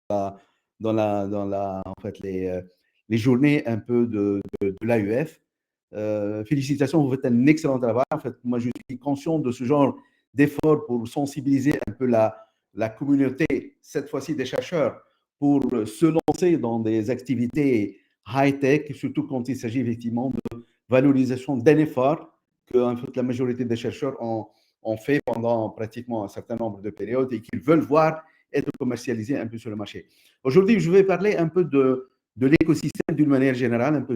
en fait, les journées un peu de l'AUF. Félicitations, vous faites un excellent travail. En fait, moi, je suis conscient de ce genre d'effort pour sensibiliser un peu la communauté, cette fois-ci des chercheurs, pour se lancer dans des activités high-tech, surtout quand il s'agit effectivement de valorisation d'un effort que en fait, la majorité des chercheurs ont fait pendant pratiquement un certain nombre de périodes et qu'ils veulent voir être commercialisés un peu sur le marché. Aujourd'hui, je vais parler un peu de l'écosystème d'une manière générale, un peu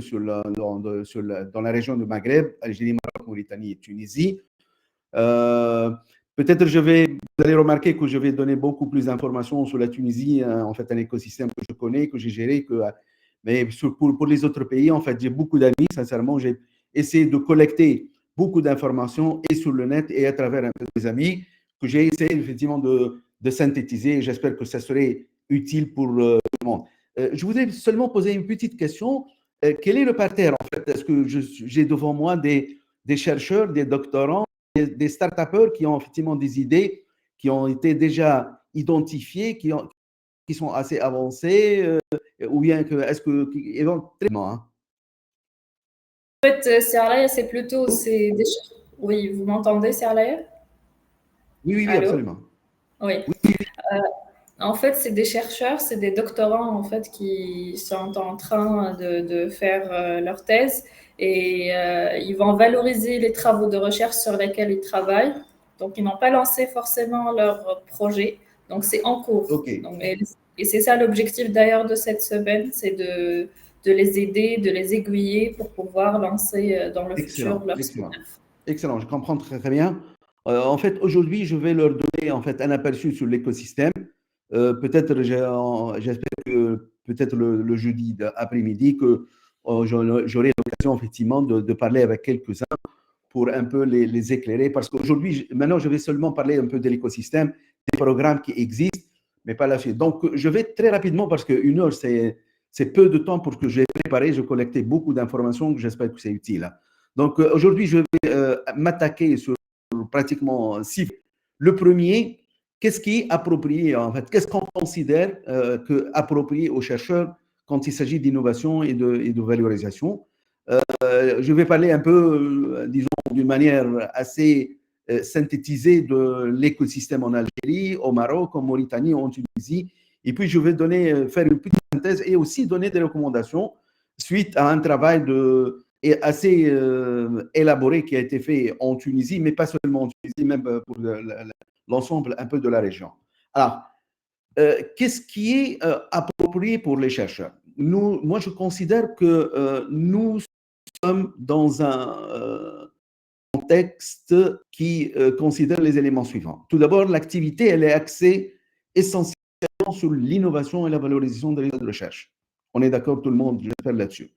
dans la région du Maghreb, Algérie, Maroc, Mauritanie et Tunisie. Peut-être vous allez remarquer que je vais donner beaucoup plus d'informations sur la Tunisie, en fait, un écosystème que je connais, que j'ai géré, mais pour les autres pays, en fait, j'ai beaucoup d'amis, sincèrement, j'ai essayé de collecter beaucoup d'informations et sur le net et à travers un peu mes amis, que j'ai essayé effectivement de synthétiser et j'espère que ça serait utile pour tout le monde. Je voudrais seulement poser une petite question. Quel est le parterre, en fait? Est-ce que j'ai devant moi des chercheurs, des doctorants, des start-upers qui ont effectivement des idées qui ont été déjà identifiées, qui sont assez avancées, ou bien que, est-ce que, éventuellement, hein. En fait, Serlaya, c'est plutôt, oui, vous m'entendez, Serlaya? Oui, oui, oui, Allô? absolument. Oui. Oui, En fait, c'est des chercheurs, c'est des doctorants en fait qui sont en train de faire leur thèse et ils vont valoriser les travaux de recherche sur lesquels ils travaillent. Donc, ils n'ont pas lancé forcément leur projet, donc c'est en cours. ok, Donc, et c'est ça l'objectif d'ailleurs de cette semaine, c'est de les aider, de les aiguiller pour pouvoir lancer dans le futur excellent, leur excellent, spin-off. excellent. Je comprends très, très bien. En fait, aujourd'hui, je vais leur donner en fait un aperçu sur l'écosystème. Peut-être, j'espère que peut-être le jeudi après-midi que j'aurai l'occasion effectivement de parler avec quelques-uns pour un peu les éclairer. Parce qu'aujourd'hui, maintenant, je vais seulement parler un peu de l'écosystème, des programmes qui existent, mais pas la suite. Donc, je vais très rapidement, parce qu'une heure, c'est peu de temps pour que j'ai préparé. Je collectais beaucoup d'informations, j'espère que c'est utile, hein. Donc, aujourd'hui, je vais m'attaquer sur pratiquement 6. Le premier, qu'est-ce qui est approprié, en fait? Qu'est-ce qu'on considère que approprié aux chercheurs quand il s'agit d'innovation et de valorisation? Je vais parler un peu, disons, d'une manière assez synthétisée de l'écosystème en Algérie, au Maroc, en Mauritanie, en Tunisie. Et puis, je vais faire une petite synthèse et aussi donner des recommandations suite à un travail assez élaboré qui a été fait en Tunisie, mais pas seulement en Tunisie, même pour l'ensemble un peu de la région. Alors, qu'est-ce qui est approprié pour les chercheurs? Moi, je considère que nous sommes dans un contexte qui considère les éléments suivants. Tout d'abord, l'activité, elle est axée essentiellement sur l'innovation et la valorisation des résultats de recherche. On est d'accord, tout le monde, j'espère là-dessus.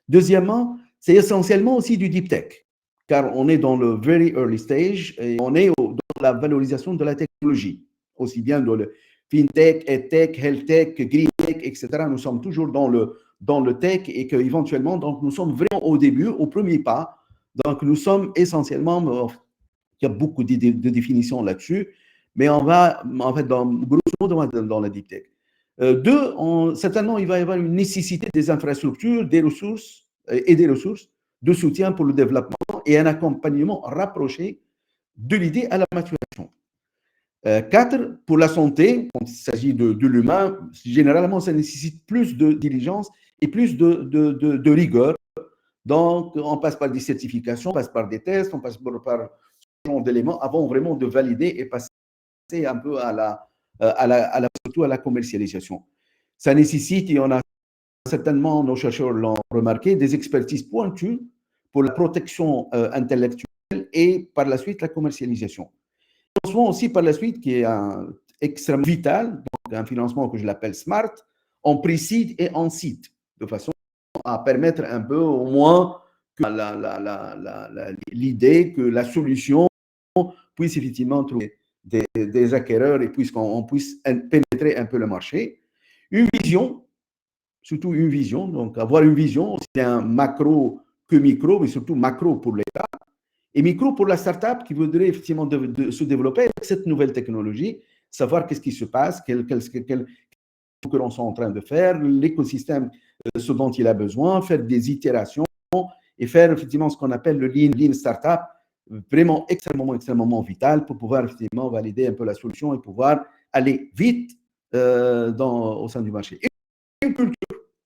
Deuxièmement, c'est essentiellement aussi du deep tech, car on est dans le very early stage et on est dans la valorisation de la technologie, aussi bien dans le fintech, edtech, healthtech, green tech, etc. Nous sommes toujours dans le tech et qu'éventuellement, donc nous sommes vraiment au début, au premier pas. Donc nous sommes essentiellement, il y a beaucoup de définitions là-dessus, mais on va, en fait, grosso modo, dans la deep tech. Deux, certainement, il va y avoir une nécessité des infrastructures, des ressources et des ressources de soutien pour le développement et un accompagnement rapproché de l'idée à la maturation. Quatre, pour la santé, quand il s'agit de l'humain, généralement, ça nécessite plus de diligence et plus de rigueur. Donc, on passe par des certifications, on passe par des tests, on passe par ce genre d'éléments avant vraiment de valider et passer un peu surtout à la commercialisation. Ça nécessite, et on a certainement, nos chercheurs l'ont remarqué, des expertises pointues pour la protection intellectuelle et par la suite la commercialisation. Financement aussi par la suite qui est extrêmement vital, donc un financement que je l'appelle SMART, en pré-seed et en seed, de façon à permettre un peu au moins que l'idée que la solution puisse effectivement trouver des acquéreurs et qu'on puisse pénétrer un peu le marché. Une vision, surtout une vision, donc avoir une vision, aussi bien macro que micro, mais surtout macro pour l'État, et micro pour la startup qui voudrait effectivement se développer avec cette nouvelle technologie, savoir qu'est-ce qui se passe, quelle concurrents sont en train de faire, l'écosystème, ce dont il a besoin, faire des itérations et faire effectivement ce qu'on appelle le lean startup, vraiment extrêmement vital pour pouvoir effectivement valider un peu la solution et pouvoir aller vite au sein du marché. Et une culture,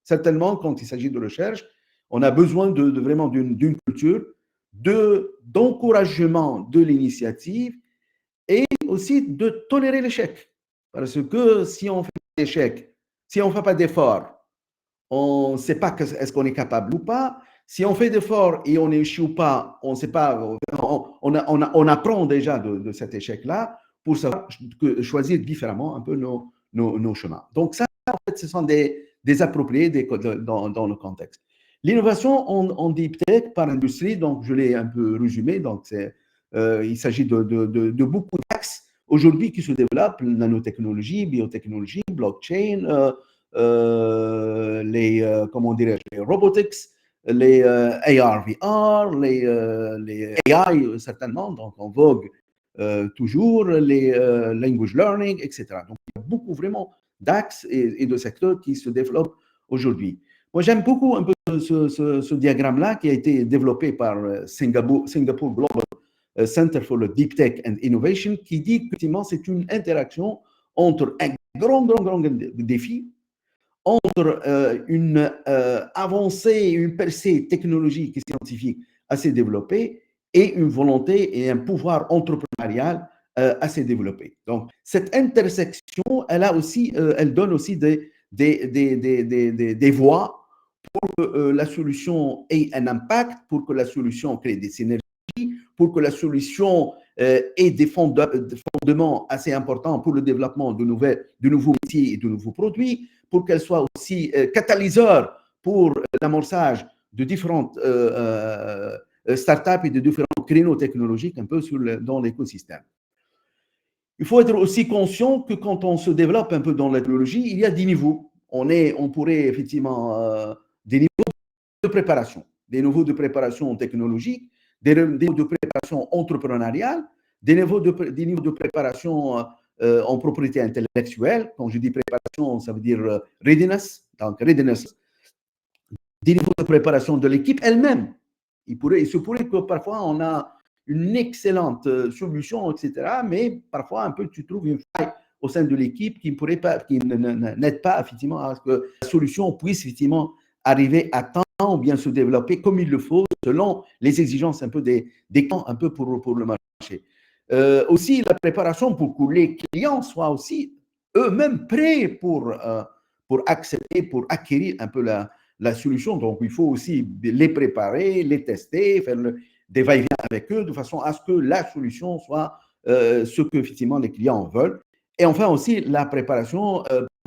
certainement, quand il s'agit de recherche, on a besoin vraiment d'une culture d'encouragement de l'initiative et aussi de tolérer l'échec. Parce que si on fait d'échec, si on ne fait pas d'effort, on ne sait pas est-ce qu'on est capable ou pas. Si on fait d'efforts et on échoue pas, on ne sait pas, on apprend déjà de cet échec-là pour savoir choisir différemment un peu nos chemins. Donc ça, en fait, ce sont des appropriés dans le contexte. L'innovation en deep tech par industrie, donc je l'ai un peu résumé, donc il s'agit de beaucoup d'axes aujourd'hui qui se développent, nanotechnologie, biotechnologie, blockchain, comment dirais-je, les robotics, les AR, VR, les AI certainement, donc en vogue toujours, les language learning, etc. Donc il y a beaucoup vraiment d'axes et de secteurs qui se développent aujourd'hui. Moi, j'aime beaucoup un peu ce diagramme-là qui a été développé par Singapore Global Center for the Deep Tech and Innovation, qui dit qu'effectivement, c'est une interaction entre un grand défi, entre une avancée, une percée technologique et scientifique assez développée et une volonté et un pouvoir entrepreneurial assez développé. Donc, cette intersection, elle donne aussi des voies pour que la solution ait un impact, pour que la solution crée des synergies, pour que la solution ait des fondements assez importants pour le développement de nouveaux métiers et de nouveaux produits, pour qu'elle soit aussi catalyseur pour l'amorçage de différentes startups et de différents créneaux technologiques un peu dans l'écosystème. Il faut être aussi conscient que quand on se développe un peu dans la technologie, il y a des niveaux. On pourrait effectivement des niveaux de préparation, des niveaux de préparation technologique, des niveaux de préparation entrepreneuriale, des niveaux de préparation en propriété intellectuelle. Quand je dis préparation, ça veut dire readiness, donc readiness, des niveaux de préparation de l'équipe elle-même. Il se pourrait que parfois on a une excellente solution, etc., mais parfois un peu tu trouves une faille au sein de l'équipe qui n'aide pas effectivement à ce que la solution puisse effectivement arriver à temps ou bien se développer comme il le faut selon les exigences un peu des temps un peu pour le marché. Aussi la préparation pour que les clients soient aussi eux-mêmes prêts pour accepter, pour acquérir un peu la solution. Donc il faut aussi les préparer, les tester, faire des va-et-vient avec eux de façon à ce que la solution soit ce que effectivement les clients veulent. Et enfin aussi la préparation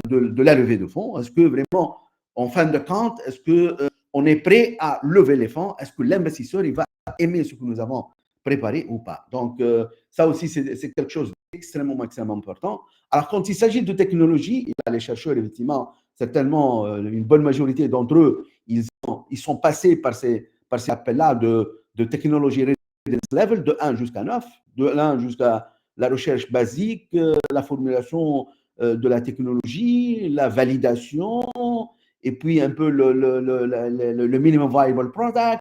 de la levée de fonds. Est-ce que vraiment, en fin de compte, est-ce qu'on est prêt à lever les fonds? Est-ce que l'investisseur il va aimer ce que nous avons préparé ou pas? Donc ça aussi, c'est quelque chose d'extrêmement important. Alors quand il s'agit de technologie, il y a les chercheurs, effectivement, certainement une bonne majorité d'entre eux, ils sont passés par ces appels-là de technologie readiness level de 1 jusqu'à 9, de 1 jusqu'à la recherche basique, la formulation de la technologie, la validation, et puis un peu le minimum viable product,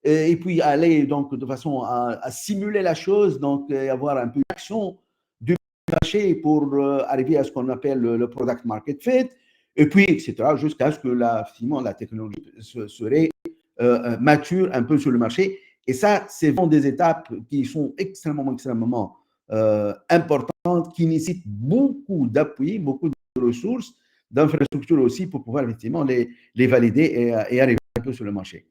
et puis aller donc de façon à simuler la chose, donc avoir un peu d'action du marché pour arriver à ce qu'on appelle le product market fit, et puis etc., jusqu'à ce que finalement la technologie serait mature un peu sur le marché. Et ça, c'est vraiment des étapes qui sont extrêmement importantes, qui nécessitent beaucoup d'appui, beaucoup de ressources, d'infrastructures aussi pour pouvoir effectivement les valider et arriver un peu sur le marché.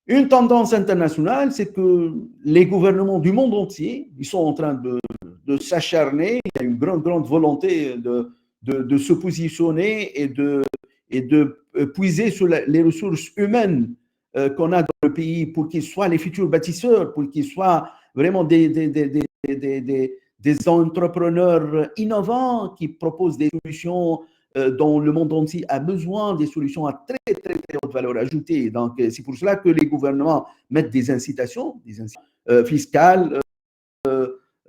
Une tendance internationale, c'est que les gouvernements du monde entier, ils sont en train de s'acharner. Il y a une grande volonté de se positionner et de puiser sur les ressources humaines qu'on a dans le pays pour qu'ils soient les futurs bâtisseurs, pour qu'ils soient vraiment des entrepreneurs innovants qui proposent des solutions dont le monde entier a besoin, des solutions à très haute valeur ajoutée. Donc, c'est pour cela que les gouvernements mettent des incitations fiscales,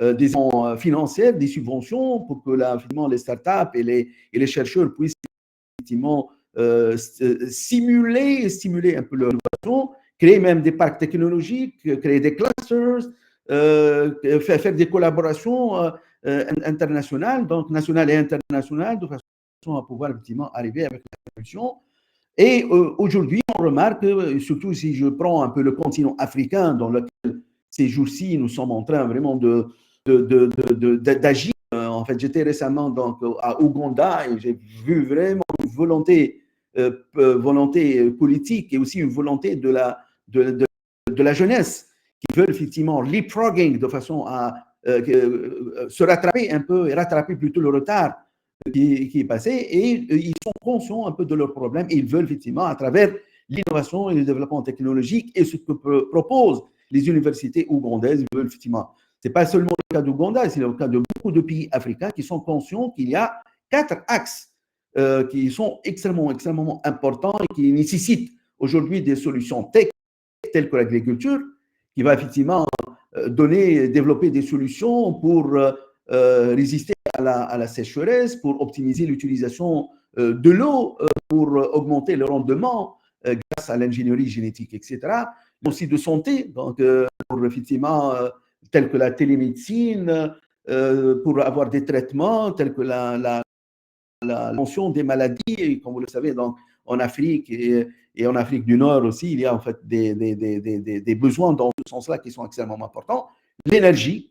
des financières, des subventions pour que finalement, les startups et les chercheurs puissent effectivement stimuler un peu leur innovation, créer même des parcs technologiques, créer des clusters, faire des collaborations internationales, donc nationales et internationales, de façon à pouvoir effectivement arriver avec la solution. Et aujourd'hui, on remarque, surtout si je prends un peu le continent africain, dans lequel ces jours-ci, nous sommes en train vraiment d'agir. En fait, j'étais récemment donc, à Ouganda et j'ai vu vraiment une volonté politique et aussi une volonté de la jeunesse qui veulent effectivement leapfrogging de façon à se rattraper un peu et rattraper plutôt le retard qui est passé, et ils sont conscients un peu de leurs problèmes et ils veulent effectivement, à travers l'innovation et le développement technologique et ce que proposent les universités ougandaises, ils veulent effectivement. Ce n'est pas seulement le cas d'Ouganda, c'est le cas de beaucoup de pays africains qui sont conscients qu'il y a 4 axes qui sont extrêmement importants et qui nécessitent aujourd'hui des solutions telles que l'agriculture, qui va effectivement développer des solutions pour résister à la sécheresse, pour optimiser l'utilisation de l'eau, pour augmenter le rendement grâce à l'ingénierie génétique, etc. Aussi de santé, donc pour effectivement, tels que la télémédecine, pour avoir des traitements tels que la prévention des maladies, et comme vous le savez, donc, en Afrique et en Afrique du Nord aussi, il y a en fait des besoins dans ce sens-là qui sont extrêmement importants. L'énergie.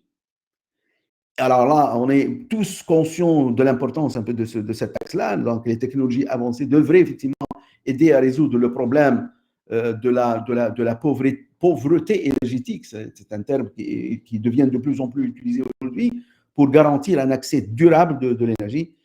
Alors là, on est tous conscients de l'importance un peu de cet axe-là. Donc, les technologies avancées devraient effectivement aider à résoudre le problème de la pauvreté énergétique. C'est un terme qui devient de plus en plus utilisé aujourd'hui pour garantir un accès durable de l'énergie.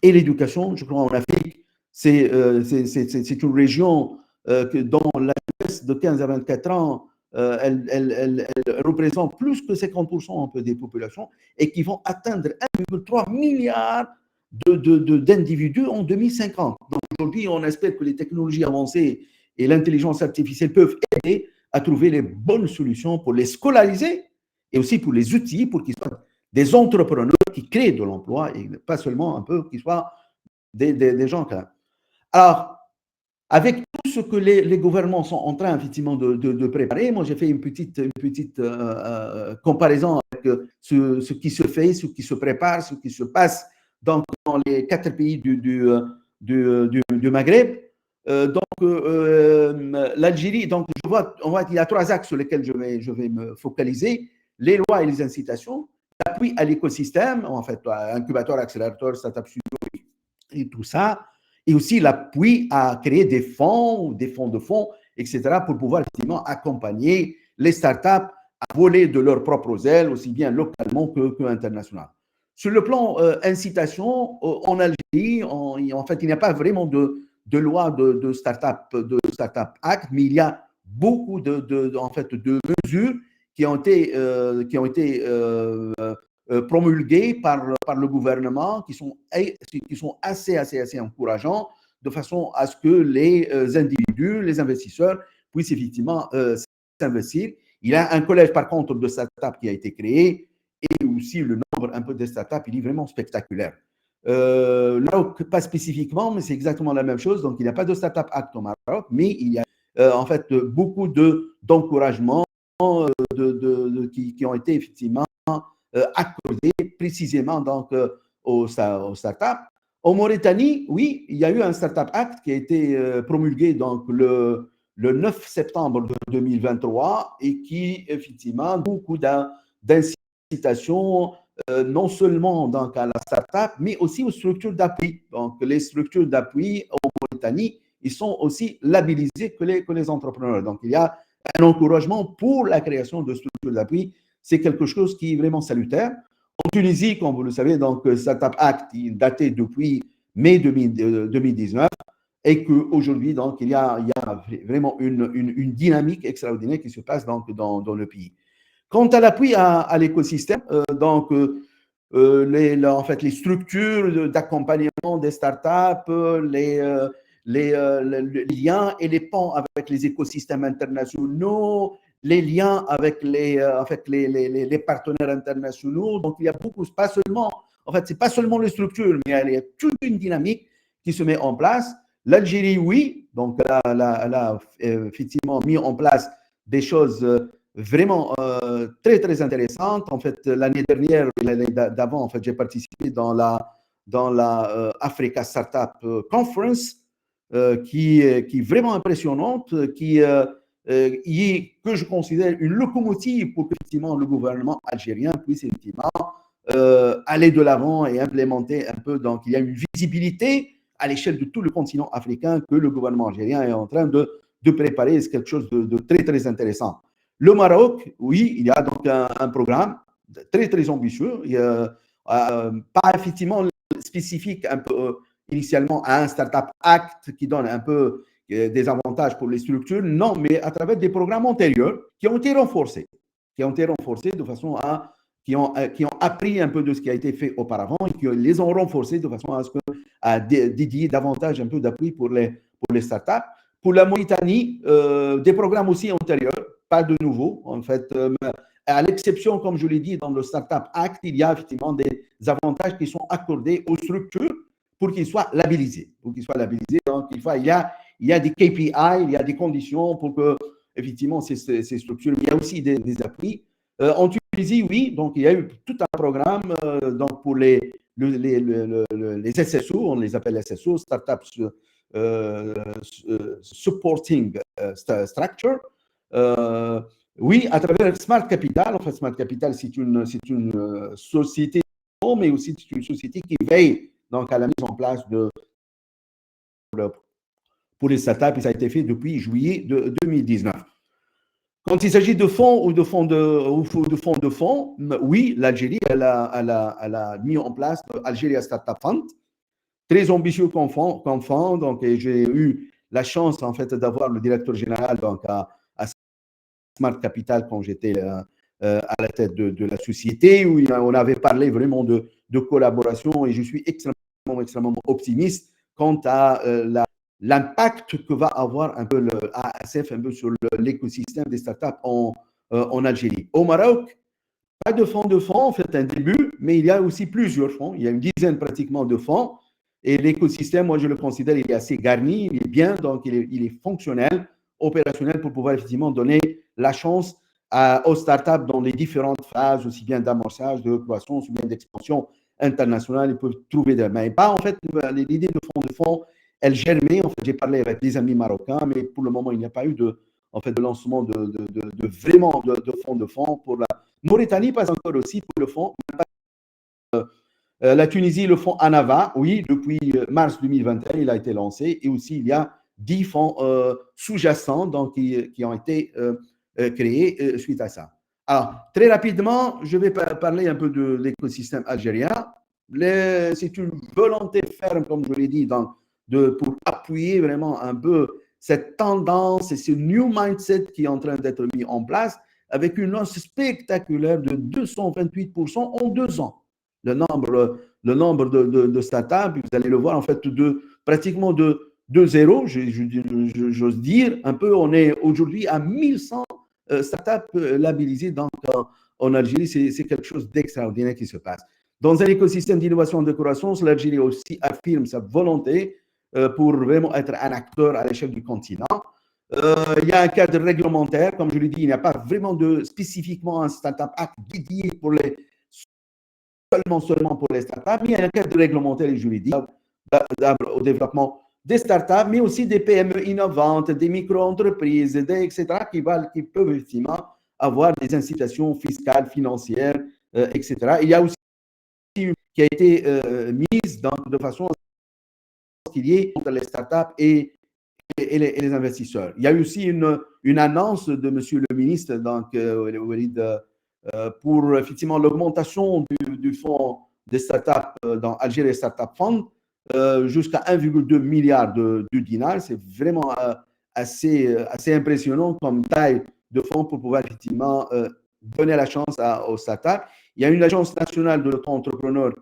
Et l'éducation, je crois, en Afrique, c'est une région dont la jeunesse de 15 à 24 ans, elle représente plus que 50% un peu des populations et qui vont atteindre 1,3 milliard d'individus en 2050. Donc aujourd'hui, on espère que les technologies avancées et l'intelligence artificielle peuvent aider à trouver les bonnes solutions pour les scolariser et aussi pour les outils pour qu'ils soient des entrepreneurs qui créent de l'emploi et pas seulement un peu qui soient des gens. Alors, avec tout ce que les gouvernements sont en train effectivement de préparer, moi j'ai fait une petite comparaison avec ce qui se fait, ce qui se prépare, ce qui se passe dans les 4 pays du Maghreb. L'Algérie, donc on voit qu'il y a 3 axes sur lesquels je vais me focaliser: les lois et les incitations, l'appui à l'écosystème, en fait, incubateur, accélérateur, startup studio et tout ça, et aussi l'appui à créer des fonds, etc., pour pouvoir effectivement accompagner les startups à voler de leurs propres ailes, aussi bien localement que international. Sur le plan incitation, en Algérie, en fait, il n'y a pas vraiment de loi de Startup Act, mais il y a beaucoup en fait, de mesures qui ont été promulguées par le gouvernement, qui sont assez encourageants, de façon à ce que les individus, les investisseurs puissent effectivement s'investir. Il y a un collège, par contre, de startups qui a été créé, et aussi le nombre un peu de startups, il est vraiment spectaculaire. Maroc, pas spécifiquement, mais c'est exactement la même chose. Donc, il n'y a pas de Startup Act au Maroc, mais il y a en fait beaucoup d'encouragements qui ont été effectivement accordés précisément donc, aux startups. En Mauritanie, oui, il y a eu un Startup Act qui a été promulgué donc, le 9 septembre 2023 et qui, effectivement, beaucoup d'incitations non seulement donc, à la startup, mais aussi aux structures d'appui. Donc, les structures d'appui en Mauritanie, ils sont aussi labellisés que les entrepreneurs. Donc, il y a un encouragement pour la création de structures d'appui. C'est quelque chose qui est vraiment salutaire. En Tunisie, comme vous le savez, donc, Startup Act, il datait depuis mai 2019 et qu'aujourd'hui, donc, il y a vraiment une dynamique extraordinaire qui se passe donc, dans le pays. Quant à l'appui à l'écosystème, donc, en fait, les structures d'accompagnement des startups, les liens et les ponts avec les écosystèmes internationaux, les liens avec les partenaires internationaux. Donc, il y a beaucoup, pas seulement, en fait, c'est pas seulement les structures, mais il y a toute une dynamique qui se met en place. L'Algérie, oui, donc elle a effectivement mis en place des choses vraiment très, très intéressantes. En fait, l'année dernière, l'année d'avant, en fait, j'ai participé dans la Africa Startup Conference, qui est vraiment impressionnante, que je considère une locomotive pour qu'effectivement le gouvernement algérien puisse effectivement aller de l'avant et implémenter un peu. Donc, il y a une visibilité à l'échelle de tout le continent africain que le gouvernement algérien est en train de préparer. C'est quelque chose de très, très intéressant. Le Maroc, oui, il y a donc un programme très, très ambitieux. Il y a, pas effectivement spécifique un peu initialement à un Startup Act qui donne un peu des avantages pour les structures, non, mais à travers des programmes antérieurs qui ont été renforcés de façon à qui ont appris un peu de ce qui a été fait auparavant et qui les ont renforcés de façon à dédier davantage un peu d'appui pour les startups. Pour la Mauritanie, des programmes aussi antérieurs, pas de nouveau, en fait. À l'exception, comme je l'ai dit, dans le Startup Act, il y a effectivement des avantages qui sont accordés aux structures pour qu'ils soient labellisés. Donc, il y a des KPI, il y a des conditions pour que, effectivement, ces structures, il y a aussi des appuis. En Tunisie, oui, donc il y a eu tout un programme donc pour les SSO, on les appelle SSO, Startups Supporting Structure. Oui, à travers Smart Capital. En fait, Smart Capital, c'est une société, mais aussi c'est une société qui veille donc à la mise en place pour les startups, et ça a été fait depuis juillet de 2019. Quand il s'agit de fonds ou de fonds, oui, l'Algérie, elle a mis en place l'Algeria Startup Fund, très ambitieux comme fonds. Donc, j'ai eu la chance, en fait, d'avoir le directeur général donc, à Smart Capital quand j'étais à la tête de la société, où on avait parlé vraiment de collaboration, et je suis extrêmement optimiste quant à l'impact que va avoir un peu le ASF un peu sur l'écosystème des startups en Algérie. Au Maroc, pas de fonds, en fait, un début, mais il y a aussi plusieurs fonds. Il y a une dizaine pratiquement de fonds. Et l'écosystème, moi, je le considère, il est assez garni, il est bien, donc il est fonctionnel, opérationnel pour pouvoir effectivement donner la chance aux startups dans les différentes phases, aussi bien d'amorçage, de croissance, ou bien d'expansion internationale. Ils peuvent trouver des mains. Et pas, en fait, l'idée de fonds, elle germait. En fait, j'ai parlé avec des amis marocains, mais pour le moment, il n'y a pas eu de lancement vraiment de fonds pour la Mauritanie, pas encore aussi pour le fonds. La Tunisie, le fonds Anava, oui, depuis mars 2021, il a été lancé. Et aussi, il y a 10 fonds sous-jacents donc, qui ont été créés suite à ça. Alors, très rapidement, je vais parler un peu de l'écosystème algérien. C'est une volonté ferme, comme je l'ai dit, pour appuyer vraiment un peu cette tendance et ce new mindset qui est en train d'être mis en place, avec une hausse spectaculaire de 228% en 2 ans. Le nombre de startups, vous allez le voir, en fait, pratiquement de zéro, j'ose dire, un peu. On est aujourd'hui à 1100 startups labellisées en Algérie. C'est quelque chose d'extraordinaire qui se passe. Dans un écosystème d'innovation et de croissance, l'Algérie aussi affirme sa volonté pour vraiment être un acteur à l'échelle du continent. Il y a un cadre réglementaire, comme je l'ai dit, il n'y a pas vraiment spécifiquement un Startup Act dédié seulement pour les startups, mais il y a un cadre réglementaire et juridique au développement des startups, mais aussi des PME innovantes, des micro-entreprises, etc., qui peuvent effectivement avoir des incitations fiscales, financières, etc. Il y a aussi une qui a été mise de façon à ce qu'il y ait entre les startups et les investisseurs. Il y a eu aussi une annonce de monsieur le ministre, donc, Walid, pour effectivement l'augmentation du fonds des startups dans Algérie Startup Fund jusqu'à 1,2 milliard de dinars. C'est vraiment assez impressionnant comme taille de fonds pour pouvoir effectivement donner la chance aux startups. Il y a une agence nationale de l'auto-entrepreneur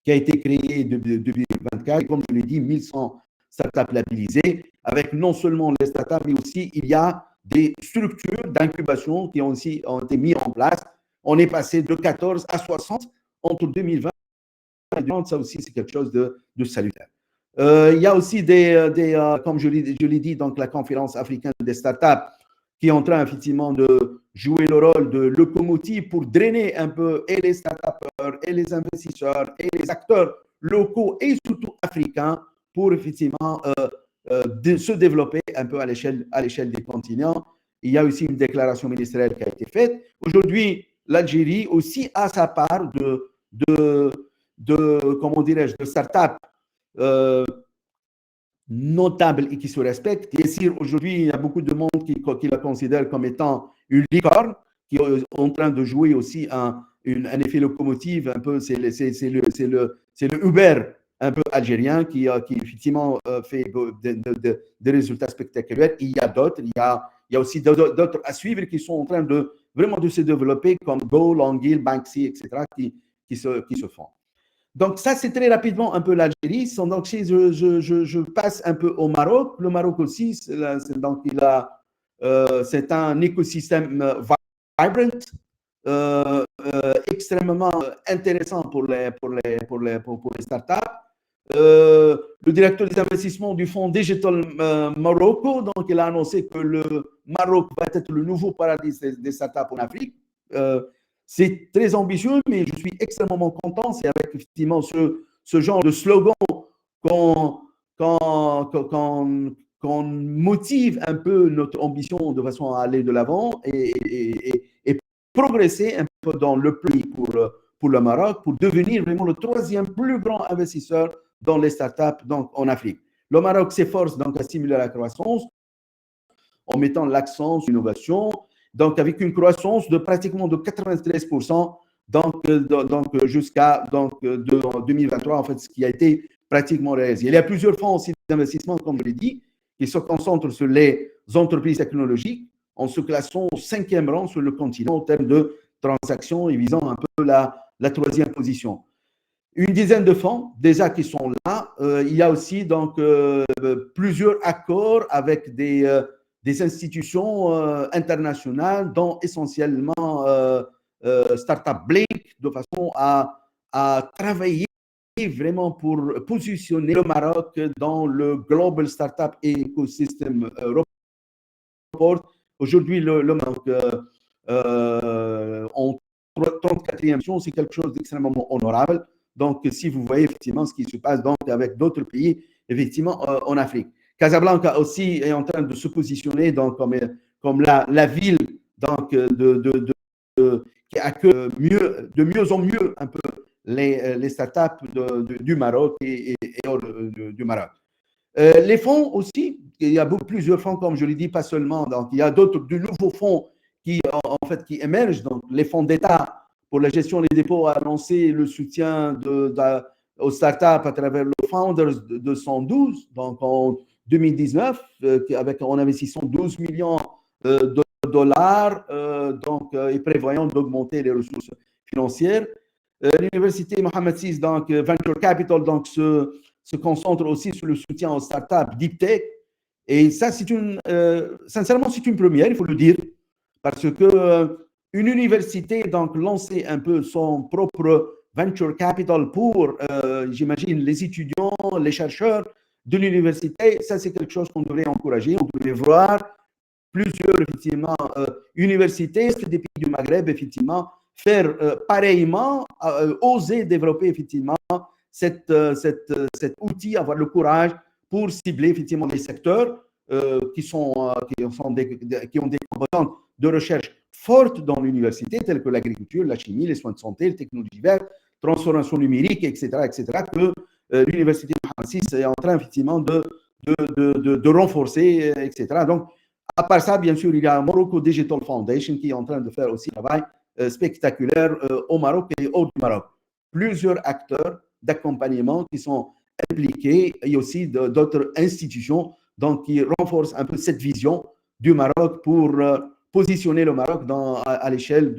qui a été créée depuis 2024. Comme je l'ai dit, 1100 startups labellisées, avec non seulement les startups, mais aussi il y a des structures d'incubation qui ont été mises en place. On est passé de 14 à 60 entre 2020 et 2030. Ça aussi, c'est quelque chose de salutaire. Il y a aussi comme je l'ai dit, donc la conférence africaine des startups qui est en train effectivement de jouer le rôle de locomotive pour drainer un peu et les startupeurs et les investisseurs et les acteurs locaux et surtout africains pour effectivement se développer un peu à l'échelle des continents. Il y a aussi une déclaration ministérielle qui a été faite. Aujourd'hui, l'Algérie aussi a sa part comment dirais-je, de start-up notable et qui se respecte. Bien sûr, aujourd'hui, il y a beaucoup de monde qui la considère comme étant une licorne, qui est en train de jouer aussi un effet locomotive, un peu, c'est le Uber un peu algérien qui effectivement fait des résultats spectaculaires. Il y a d'autres, il y a aussi d'autres à suivre qui sont en train de vraiment de se développer comme Go, Longueuil, Banksy, etc., qui se font. Donc, ça, c'est très rapidement un peu l'Algérie. Donc, si je passe un peu au Maroc. Le Maroc aussi, c'est un écosystème vibrant, extrêmement intéressant pour les startups. Le directeur des investissements du fonds Digital Morocco, donc il a annoncé que le Maroc va être le nouveau paradis des startups en Afrique. C'est très ambitieux, mais je suis extrêmement content. C'est avec effectivement ce genre de slogan qu'on motive un peu notre ambition de façon à aller de l'avant et progresser un peu dans le pays pour le Maroc, pour devenir vraiment le troisième plus grand investisseur dans les startups donc, en Afrique. Le Maroc s'efforce donc à stimuler la croissance en mettant l'accent sur l'innovation, donc avec une croissance de pratiquement de 93%, donc jusqu'à 2023, en fait, ce qui a été pratiquement réalisé. Il y a plusieurs fonds aussi d'investissement, comme je l'ai dit, qui se concentrent sur les entreprises technologiques, en se classant au 5e rang sur le continent en termes de transactions et visant un peu la troisième position. Une dizaine de fonds déjà qui sont là. Il y a aussi donc plusieurs accords avec des institutions internationales, dont essentiellement Startup Blink, de façon à travailler vraiment pour positionner le Maroc dans le Global Startup Ecosystem Report. Aujourd'hui, le Maroc en 34e position, c'est quelque chose d'extrêmement honorable. Donc, si vous voyez effectivement ce qui se passe donc avec d'autres pays, effectivement, en Afrique. Casablanca aussi est en train de se positionner donc, comme la ville donc, qui accueille de mieux en mieux un peu les startups du Maroc et hors du Maroc. Les fonds aussi, il y a plusieurs fonds, comme je l'ai dit, pas seulement. Donc, il y a de nouveaux fonds qui émergent. Donc, les fonds d'État pour la gestion des dépôts a annoncé le soutien aux startups à travers le Founders de 112, donc en 2019, en investissant 12 millions de dollars, et prévoyant d'augmenter les ressources financières. L'université Mohammed VI, donc Venture Capital, donc se concentre aussi sur le soutien aux startups deep tech. Et ça, sincèrement, c'est une première, il faut le dire, parce que une université donc lancer un peu son propre venture capital pour, j'imagine, les étudiants, les chercheurs de l'université, ça c'est quelque chose qu'on devrait encourager. On devrait voir plusieurs effectivement universités des pays du Maghreb effectivement faire pareillement, oser développer effectivement cet outil, avoir le courage pour cibler effectivement les secteurs qui ont des composantes de recherche fortes dans l'université, telles que l'agriculture, la chimie, les soins de santé, les technologies vertes, transformation numérique, etc., que l'université de Mohammed VI est en train effectivement de renforcer, etc. Donc, à part ça, bien sûr, il y a Morocco Digital Foundation qui est en train de faire aussi un travail spectaculaire au Maroc et hors du Maroc. Plusieurs acteurs d'accompagnement qui sont impliqués et aussi d'autres institutions donc, qui renforcent un peu cette vision du Maroc pour positionner le Maroc à l'échelle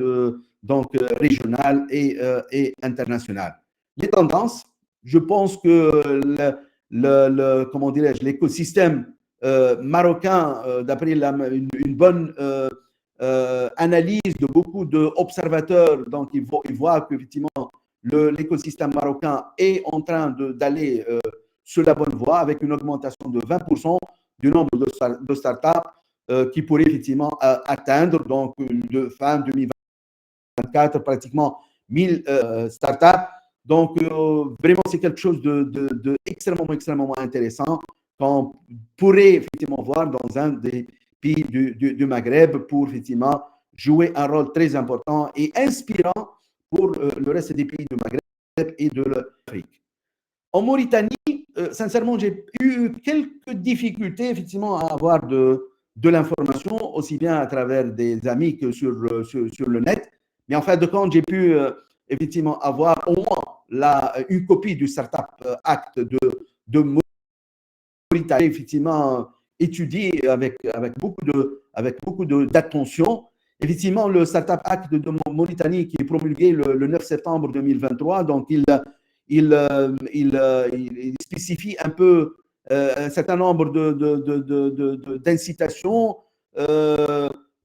régionale et internationale. Les tendances, je pense que comment dirais-je, l'écosystème marocains, d'après une bonne analyse de beaucoup d'observateurs, donc ils voient qu'effectivement l'écosystème marocain est en train d'aller sur la bonne voie avec une augmentation de 20% du nombre de startups qui pourraient effectivement atteindre, donc de fin 2024, pratiquement 1000 startups. Donc, vraiment, c'est quelque chose de extrêmement intéressant qu'on pourrait effectivement voir dans un des pays du Maghreb pour effectivement jouer un rôle très important et inspirant pour le reste des pays du Maghreb et de l'Afrique. En Mauritanie, sincèrement, j'ai eu quelques difficultés effectivement à avoir de l'information, aussi bien à travers des amis que sur le net. Mais en fait, de compte, j'ai pu effectivement avoir au moins une copie du Startup Act de Mauritanie, effectivement étudié avec beaucoup d'attention. Effectivement, le Startup Act de Mauritanie qui est promulgué le 9 septembre 2023, donc il spécifie un peu un certain nombre d'incitations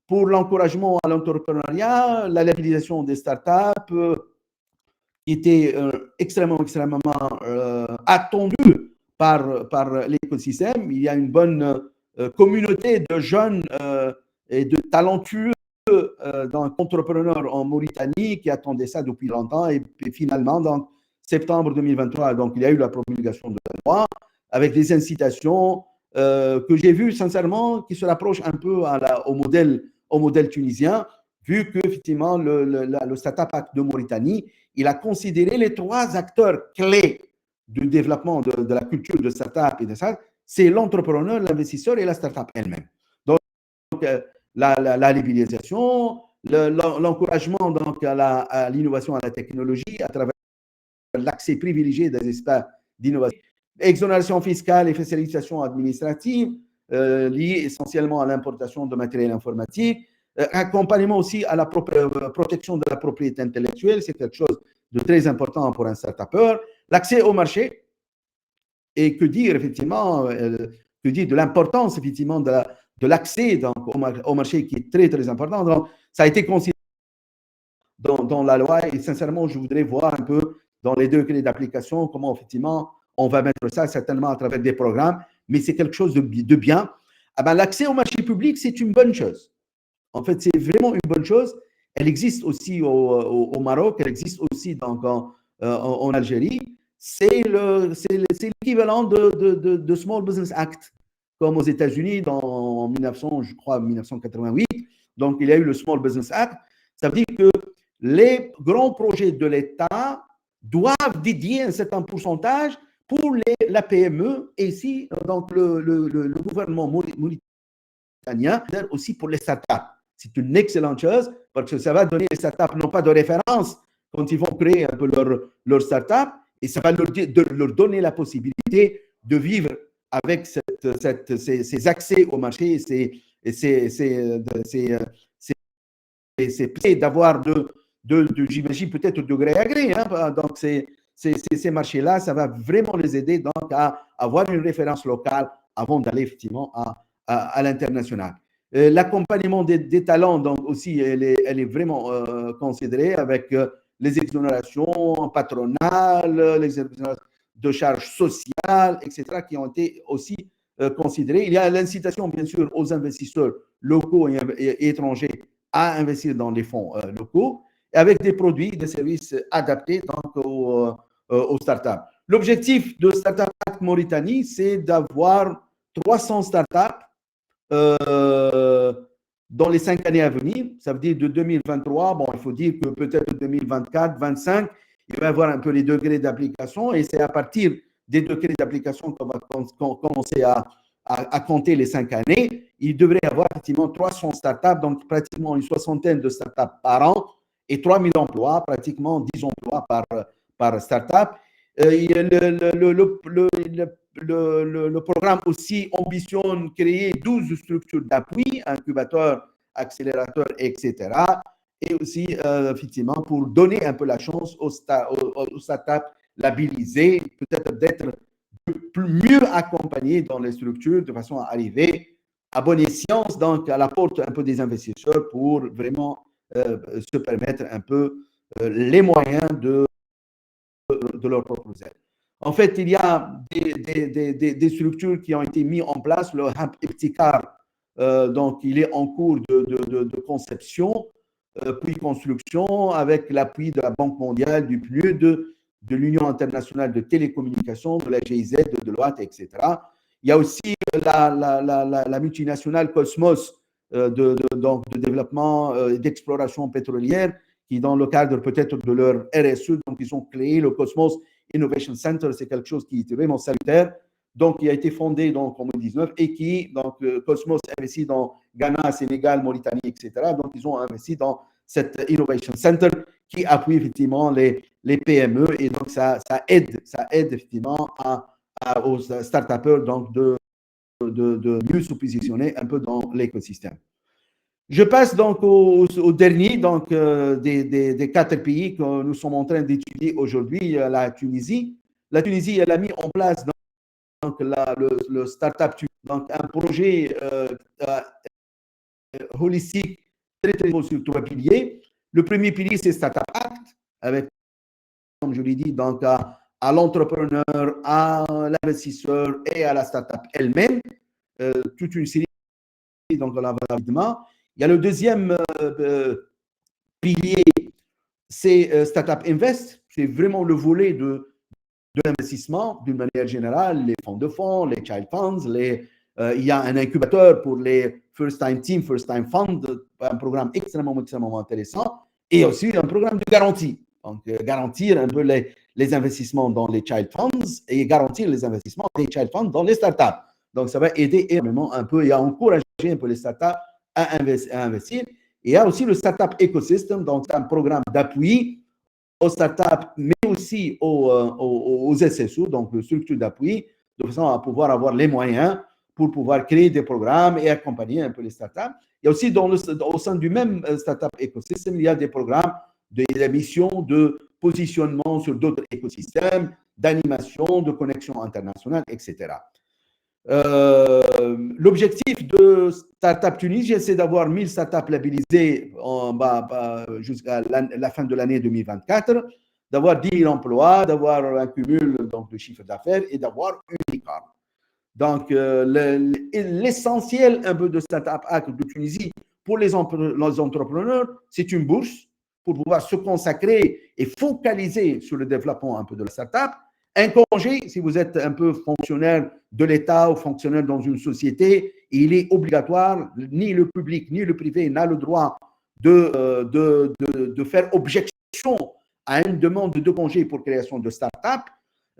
pour l'encouragement à l'entrepreneuriat, la labellisation des startups, qui était extrêmement attendue par l'écosystème. Il y a une bonne communauté de jeunes et de talentueux d'entrepreneurs en Mauritanie qui attendaient ça depuis longtemps. Et finalement, dans septembre 2023, donc il y a eu la promulgation de la loi avec des incitations que j'ai vues sincèrement qui se rapprochent un peu au modèle tunisien, vu que effectivement le Startup Act de Mauritanie, il a considéré les 3 acteurs clés du développement de la culture de startup et de ça, c'est l'entrepreneur, l'investisseur et la startup elle-même. Donc, la libéralisation, l'encouragement donc à l'innovation, à la technologie, à travers l'accès privilégié des espaces d'innovation, exonération fiscale et facilitation administrative liées essentiellement à l'importation de matériel informatique, accompagnement aussi à la protection de la propriété intellectuelle, c'est quelque chose de très important pour un start-upper, l'accès au marché, et que dire effectivement, que dire de l'importance effectivement de l'accès au marché qui est très important. Donc, ça a été considéré dans la loi et sincèrement, je voudrais voir un peu dans les degrés d'application comment effectivement on va mettre ça certainement à travers des programmes, mais c'est quelque chose de bien. Ah ben, l'accès au marché public, c'est une bonne chose. En fait, c'est vraiment une bonne chose. Elle existe aussi au Maroc, elle existe aussi en Algérie. C'est l'équivalent de Small Business Act, comme aux États-Unis en 1988. Donc, il y a eu le Small Business Act. Ça veut dire que les grands projets de l'État doivent dédier un certain pourcentage pour la PME et ici, donc le gouvernement mauritanien aussi pour les startups. C'est une excellente chose parce que ça va donner les startups non pas de référence quand ils vont créer un peu leur startup et ça va leur donner la possibilité de vivre avec ces accès au marché, d'avoir j'imagine peut-être de gré à gré. Hein, donc, ces marchés-là, ça va vraiment les aider donc, à avoir une référence locale avant d'aller effectivement à l'international. L'accompagnement des talents, donc aussi, elle est vraiment considérée avec les exonérations patronales, les exonérations de charges sociales, etc., qui ont été aussi considérées. Il y a l'incitation, bien sûr, aux investisseurs locaux et étrangers à investir dans les fonds locaux, avec des produits, des services adaptés donc, aux startups. L'objectif de Startup Act Mauritanie, c'est d'avoir 300 startups dans les 5 années à venir. Ça veut dire de 2023, bon, il faut dire que peut-être 2024, 2025, il va y avoir un peu les degrés d'application et c'est à partir des degrés d'application qu'on va commencer à compter les 5 années. Il devrait y avoir effectivement 300 startups, donc pratiquement une soixantaine de startups par an et 3000 emplois, pratiquement 10 emplois par startup. Le programme aussi ambitionne créer 12 structures d'appui, incubateurs, accélérateurs, etc. Et aussi, effectivement, pour donner un peu la chance aux startups labellisées, peut-être d'être mieux accompagner dans les structures de façon à arriver à bonne escience, donc à la porte un peu des investisseurs pour vraiment se permettre un peu les moyens de leur propre aide. En fait, il y a des structures qui ont été mises en place. Le Hub Iptikar, donc il est en cours de conception, puis construction, avec l'appui de la Banque mondiale, du PNUD, de l'Union internationale de télécommunications, de la GIZ, de l'OAT, etc. Il y a aussi la multinationale Cosmos donc de développement et d'exploration pétrolière, qui, dans le cadre peut-être de leur RSE, donc ils ont créé le Cosmos Innovation Center. C'est quelque chose qui est vraiment salutaire. Donc, il a été fondé donc, en 2019 et qui, donc, Cosmos investit dans Ghana, Sénégal, Mauritanie, etc. Donc, ils ont investi dans cet Innovation Center qui appuie effectivement les PME et donc ça aide effectivement aux start-upers donc de mieux se positionner un peu dans l'écosystème. Je passe donc au dernier donc, des 4 pays que nous sommes en train d'étudier aujourd'hui, la Tunisie. La Tunisie, elle a mis en place donc, le Startup Tunisie, donc un projet holistique très, très beau sur 3 piliers. Le premier pilier, c'est Startup Act, avec, comme je l'ai dit, donc à l'entrepreneur, à l'investisseur et à la startup elle-même, toute une série, donc on la va rapidement. Il y a le deuxième pilier, c'est Startup Invest, c'est vraiment le volet de l'investissement d'une manière générale, les fonds de fonds, les child funds, il y a un incubateur pour les First Time Team, First Time Fund, un programme extrêmement intéressant, et aussi un programme de garantie. Donc, garantir un peu les investissements dans les child funds et garantir les investissements des child funds dans les startups. Donc, ça va aider énormément un peu et à encourager un peu les startups à investir. Et il y a aussi le Startup Ecosystem, donc c'est un programme d'appui aux startups, mais aussi aux SSO, donc les structures d'appui, de façon à pouvoir avoir les moyens pour pouvoir créer des programmes et accompagner un peu les startups. Il y a aussi au sein du même Startup Ecosystem, il y a des programmes des missions de positionnement sur d'autres écosystèmes, d'animation, de connexion internationale, etc. L'objectif de Startup Tunisie, c'est d'avoir 1000 startups labellisées jusqu'à la fin de l'année 2024, d'avoir 10 000 emplois, d'avoir un cumul donc, de chiffre d'affaires et d'avoir une licorne. Donc, l'essentiel un peu de Startup Act de Tunisie pour les entrepreneurs, c'est une bourse pour pouvoir se consacrer et focaliser sur le développement un peu de la startup. Un congé, si vous êtes un peu fonctionnaire de l'État ou fonctionnaire dans une société, il est obligatoire, ni le public ni le privé n'a le droit de faire objection à une demande de congé pour création de start-up.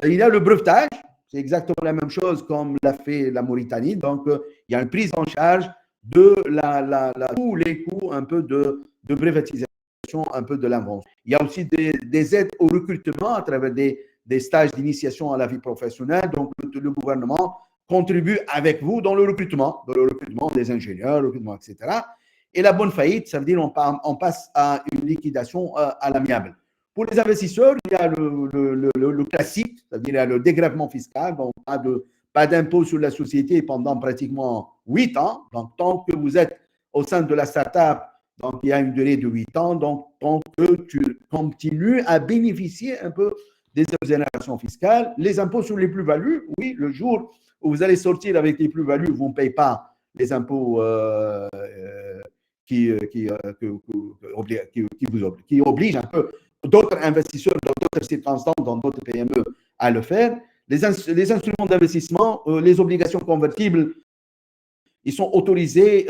Il y a le brevetage, c'est exactement la même chose comme l'a fait la Mauritanie. Donc, il y a une prise en charge de tous les coûts un peu de brevetisation un peu de l'invention. Il y a aussi des aides au recrutement à travers des stages d'initiation à la vie professionnelle. Donc, le gouvernement contribue avec vous dans le recrutement des ingénieurs, le recrutement, etc. Et la bonne faillite, ça veut dire on passe à une liquidation à l'amiable. Pour les investisseurs, il y a le classique, c'est-à-dire le dégrèvement fiscal, donc pas d'impôt sur la société pendant pratiquement 8 ans. Donc, tant que vous êtes au sein de la startup, donc il y a une durée de 8 ans, donc tant que tu continues à bénéficier un peu des exonérations fiscales, les impôts sur les plus-values, oui, le jour où vous allez sortir avec les plus-values, vous ne payez pas les impôts qui obligent un peu d'autres investisseurs dans d'autres circonstances, dans d'autres PME à le faire. Les instruments d'investissement, les obligations convertibles, ils sont autorisés,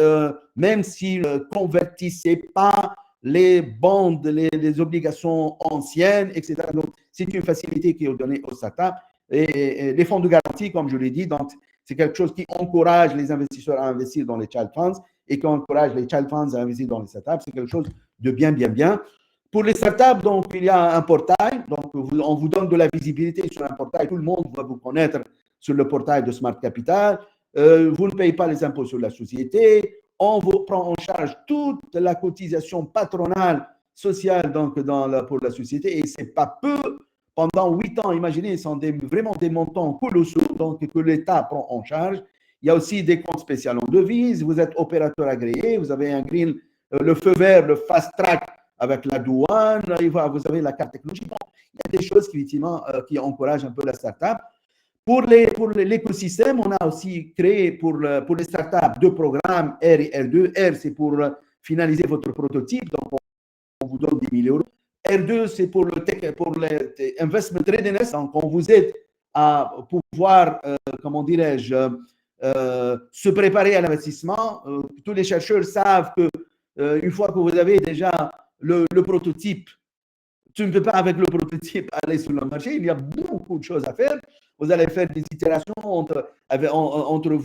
même s'ils ne convertissaient pas les bonds, les obligations anciennes, etc. Donc, c'est une facilité qui est donnée aux startups. Et les fonds de garantie, comme je l'ai dit, donc, c'est quelque chose qui encourage les investisseurs à investir dans les child funds et qui encourage les child funds à investir dans les startups. C'est quelque chose de bien. Pour les startups, donc, il y a un portail. Donc, on vous donne de la visibilité sur un portail. Tout le monde va vous connaître sur le portail de Smart Capital. Vous ne payez pas les impôts sur la société. On vous prend en charge toute la cotisation patronale sociale donc, pour la société. Et ce n'est pas peu pendant 8 ans, imaginez, ce sont vraiment des montants colossaux, donc que l'État prend en charge. Il y a aussi des comptes spéciaux en devises, vous êtes opérateur agréé, vous avez un green, le feu vert, le fast track avec la douane, vous avez la carte technologique. Bon, il y a des choses qui, effectivement, qui encouragent un peu la start-up. Pour l'écosystème, on a aussi créé pour les startups deux programmes, R et R2. R, c'est pour finaliser votre prototype, donc on vous donne 10 000 euros. R2, c'est pour l'investment readiness, donc on vous aide à pouvoir, comment dirais-je, se préparer à l'investissement. Tous les chercheurs savent que une fois que vous avez déjà le prototype, tu ne peux pas avec le prototype aller sur le marché. Il y a beaucoup de choses à faire. Vous allez faire des itérations entre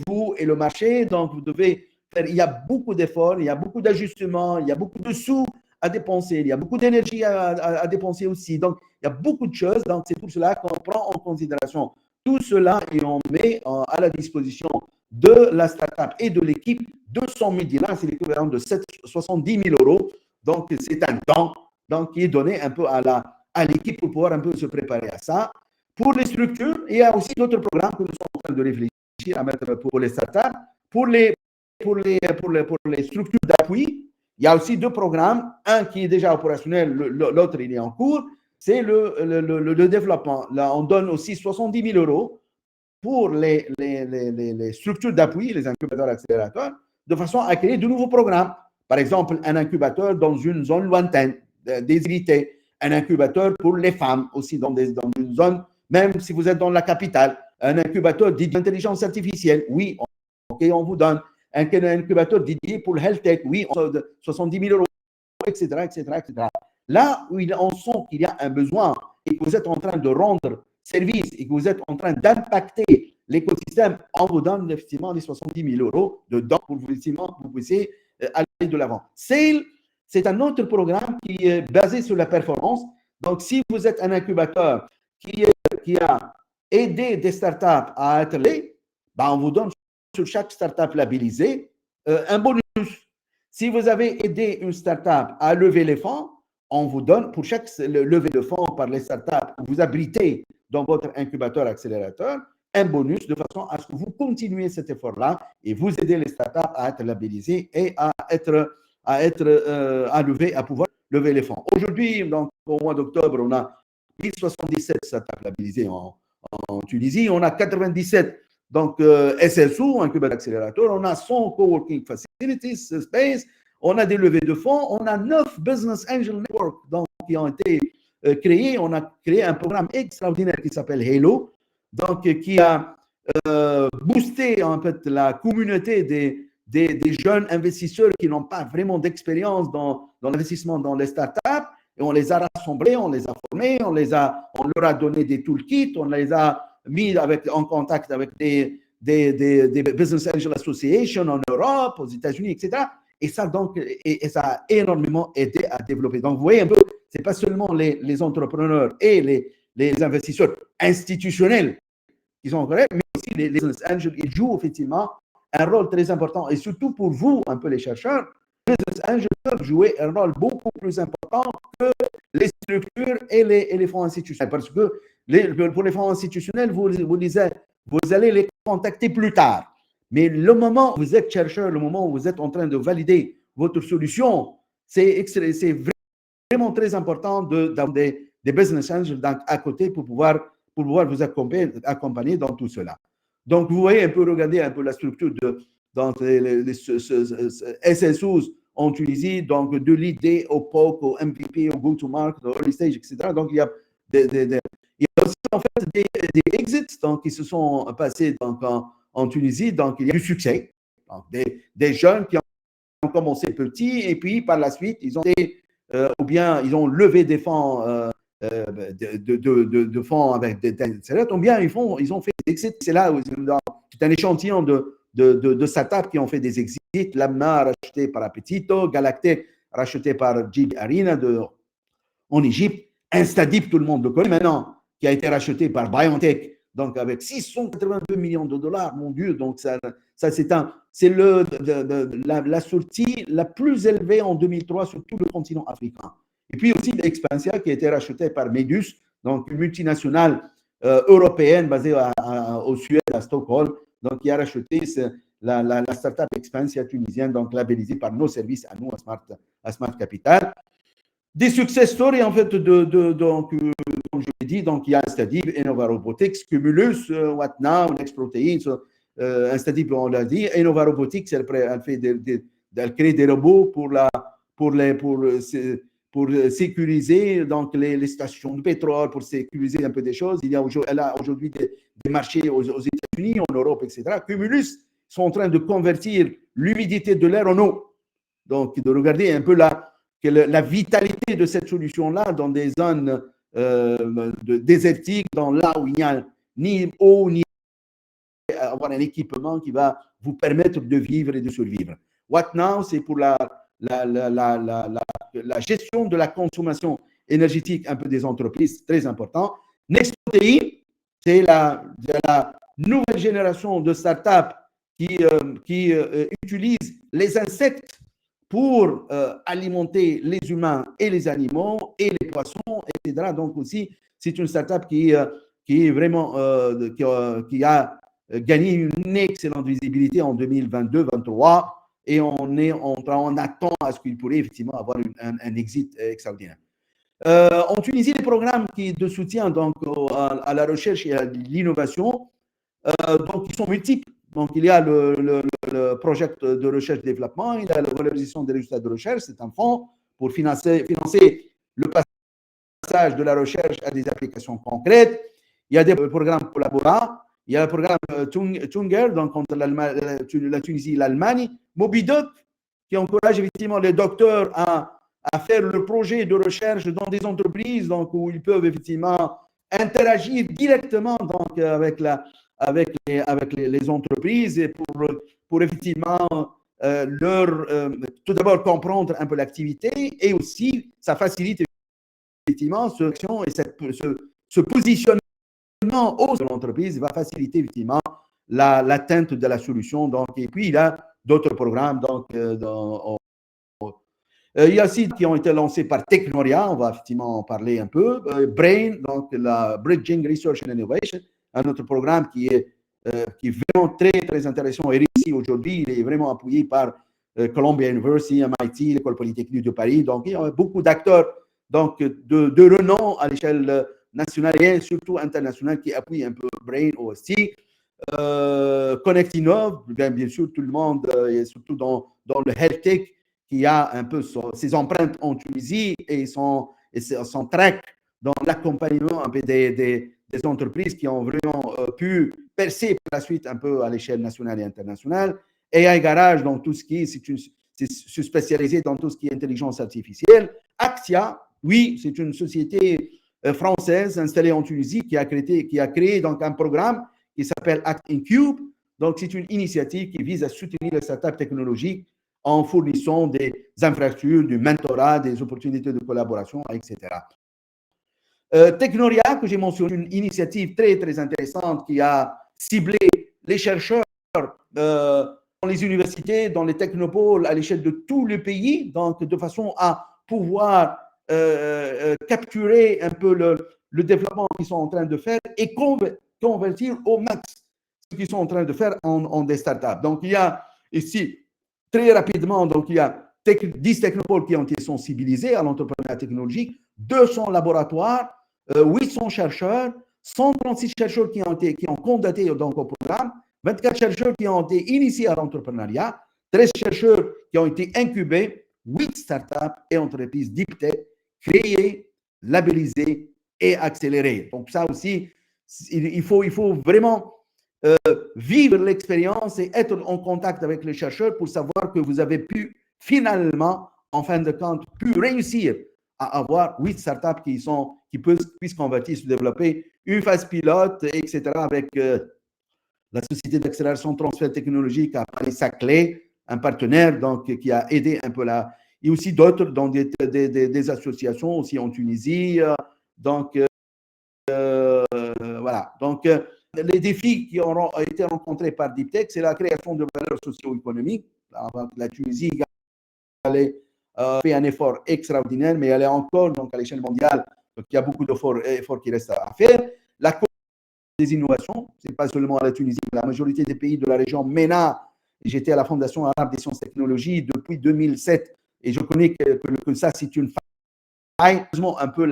vous et le marché. Donc, vous devez faire, il y a beaucoup d'efforts, il y a beaucoup d'ajustements, il y a beaucoup de sous à dépenser, il y a beaucoup d'énergie à dépenser aussi. Donc, il y a beaucoup de choses. Donc, c'est pour cela qu'on prend en considération tout cela et on met à la disposition de la startup et de l'équipe 200 000 dinars, c'est l'équivalent de 70 000 euros. Donc, c'est un temps donc, qui est donné un peu à l'équipe pour pouvoir un peu se préparer à ça. Pour les structures, il y a aussi d'autres programmes que nous sommes en train de réfléchir à mettre pour les startups. Pour les structures d'appui, il y a aussi deux programmes, un qui est déjà opérationnel, l'autre il est en cours, c'est le développement. Là, on donne aussi 70 000 euros pour les structures d'appui, les incubateurs accélérateurs, de façon à créer de nouveaux programmes. Par exemple, un incubateur dans une zone lointaine, déshéritée, un incubateur pour les femmes aussi dans une zone, même si vous êtes dans la capitale, un incubateur dédié à l'intelligence artificielle, oui, on vous donne un incubateur dédié pour le health tech, oui, 70 000 euros, etc., etc., etc. Là où on sent qu'il y a un besoin et que vous êtes en train de rendre service et que vous êtes en train d'impacter l'écosystème, on vous donne effectivement les 70 000 euros dedans pour que vous puissiez aller de l'avant. Sale, c'est un autre programme qui est basé sur la performance. Donc, si vous êtes un incubateur qui a aidé des startups à être les, on vous donne sur chaque startup labellisée un bonus. Si vous avez aidé une startup à lever les fonds, on vous donne pour chaque levée de fonds par les startups que vous abritez dans votre incubateur accélérateur, un bonus de façon à ce que vous continuez cet effort-là et vous aidez les startups à être labellisées et à pouvoir lever les fonds. Aujourd'hui, donc, au mois d'octobre, on a 1077 startups labellisées en Tunisie, on a 97 donc SSO, incubateur accélérateur, on a 100 coworking facilities, space, on a des levées de fonds, on a 9 business angel network donc, qui ont été créés. On a créé un programme extraordinaire qui s'appelle Halo, donc qui a boosté en fait la communauté des jeunes investisseurs qui n'ont pas vraiment d'expérience dans l'investissement dans les startups. Et on les a rassemblés, on les a formés, on leur a donné des toolkits, on les a mis en contact avec des Business Angel Association en Europe, aux États-Unis, etc. Et ça, donc, et ça a énormément aidé à développer. Donc, vous voyez un peu, ce n'est pas seulement les entrepreneurs et les investisseurs institutionnels qui sont corrects, mais aussi les business angels. Ils jouent effectivement un rôle très important. Et surtout pour vous, un peu les chercheurs, les business angels peuvent jouer un rôle beaucoup plus important que les structures et les fonds institutionnels. Parce que pour les fonds institutionnels, vous allez les contacter plus tard. Mais le moment où vous êtes chercheur, le moment où vous êtes en train de valider votre solution, c'est vraiment très important d'avoir des business angels à côté pour pouvoir vous accompagner dans tout cela. Donc, vous voyez un peu, regardez un peu la structure dans les SSOs en Tunisie, donc de l'idée au POC, au MVP, au go-to-market, au early stage, etc. Donc, il y a aussi en fait des exits donc, qui se sont passés donc, en Tunisie. Donc, il y a du succès. Donc, des jeunes qui ont commencé petits et puis par la suite, ils ont levé des fonds de fonds avec des ou bien ils ont fait des exits. C'est là où c'est un échantillon de startups qui ont fait des exits. Lamna racheté par Appetito, Galactech racheté par JB Arena en Égypte, Instadip, tout le monde le connaît maintenant, qui a été racheté par BioNTech, donc avec 682 millions de dollars, mon Dieu, donc ça c'est la sortie la plus élevée en 2003 sur tout le continent africain. Et puis aussi l'Expansia qui a été racheté par Medus, donc une multinationale européenne basée au Suède, à Stockholm, donc qui a racheté la startup Expansia tunisienne, donc labellisée par nos services à nous, à Smart Capital. Des success stories, en fait, donc, comme je l'ai dit, donc il y a Instadib, Innova Robotics, Cumulus, WhatNow, NextProteins, Instadib, on l'a dit. Innova Robotics, elle crée des robots pour sécuriser donc les stations de pétrole, pour sécuriser un peu des choses. Elle a aujourd'hui des marchés aux États-Unis, en Europe, etc. Cumulus sont en train de convertir l'humidité de l'air en eau. Donc, de regarder un peu la vitalité de cette solution-là dans des zones désertiques, là où il n'y a ni eau, ni avoir un équipement qui va vous permettre de vivre et de survivre. WhatNow, c'est pour la gestion de la consommation énergétique un peu des entreprises, très important. NextProtein, c'est la nouvelle génération de startups qui utilisent les insectes pour alimenter les humains et les animaux et les poissons, etc. Donc aussi, c'est une startup qui est vraiment qui a gagné une excellente visibilité en 2022-2023 et on attend à ce qu'il pourrait effectivement avoir un exit extraordinaire. En Tunisie, les programmes de soutien donc, à la recherche et à l'innovation, donc, ils sont multiples. Donc, il y a le projet de recherche-développement, il y a la valorisation des résultats de recherche, c'est un fonds pour financer le passage de la recherche à des applications concrètes. Il y a des programmes collaborants, il y a le programme Tunger, donc entre la Tunisie et l'Allemagne, Mobidoc, qui encourage effectivement les docteurs à faire le projet de recherche dans des entreprises donc, où ils peuvent effectivement interagir directement donc, avec les entreprises et pour effectivement tout d'abord comprendre un peu l'activité et aussi ça facilite effectivement ce positionnement haut de l'entreprise va faciliter effectivement l'atteinte de la solution. Donc, et puis il y a d'autres programmes donc, il y a aussi qui ont été lancés par Technoria, on va effectivement en parler un peu. Brain, donc la Bridging Research and Innovation, un autre programme qui est vraiment très, très intéressant et réussi aujourd'hui. Il est vraiment appuyé par Columbia University, MIT, l'École Polytechnique de Paris. Donc, il y a beaucoup d'acteurs donc, de renom à l'échelle nationale et surtout internationale qui appuient un peu Brain aussi. Connectinov, bien sûr, tout le monde, et surtout dans le health tech, qui a un peu ses empreintes en Tunisie et son track dans l'accompagnement un peu des entreprises qui ont vraiment pu percer par la suite un peu à l'échelle nationale et internationale. AI Garage, dans tout ce qui c'est spécialisé dans tout ce qui est intelligence artificielle. Axia, oui, c'est une société française installée en Tunisie qui a créé donc un programme qui s'appelle Act Incube. Donc, c'est une initiative qui vise à soutenir les startups technologiques en fournissant des infrastructures, du mentorat, des opportunités de collaboration, etc. Technoria, que j'ai mentionné, une initiative très, très intéressante qui a ciblé les chercheurs dans les universités, dans les technopoles à l'échelle de tout le pays, donc de façon à pouvoir capturer un peu le développement qu'ils sont en train de faire et convertir au max ce qu'ils sont en train de faire en des startups. Donc, il y a ici, très rapidement, donc il y a 10 technopoles qui ont été sensibilisés à l'entrepreneuriat technologique, 200 laboratoires, 800 chercheurs, 136 chercheurs qui ont candidaté donc, au programme, 24 chercheurs qui ont été initiés à l'entrepreneuriat, 13 chercheurs qui ont été incubés, 8 startups et entreprises deep tech créées, labellisées et accélérées. Donc ça aussi, il faut vraiment vivre l'expérience et être en contact avec les chercheurs pour savoir que vous avez pu finalement, en fin de compte, réussir à avoir 8 startups qui puissent convertir, se développer une phase pilote, etc. avec la société d'accélération transfert technologique à Paris-Saclay, un partenaire donc, qui a aidé un peu là. Et aussi d'autres dans des associations aussi en Tunisie. Donc, voilà. Donc, les défis qui ont été rencontrés par Deep Tech, c'est la création de valeurs socio-économiques. La Tunisie a fait un effort extraordinaire, mais elle est encore, donc à l'échelle mondiale, Donc, il y a beaucoup d'efforts qui restent à faire. La des innovations, ce n'est pas seulement à la Tunisie, mais la majorité des pays de la région MENA. J'étais à la Fondation arabe des sciences et technologies depuis 2007 et je connais que ça, c'est une faille. Un peu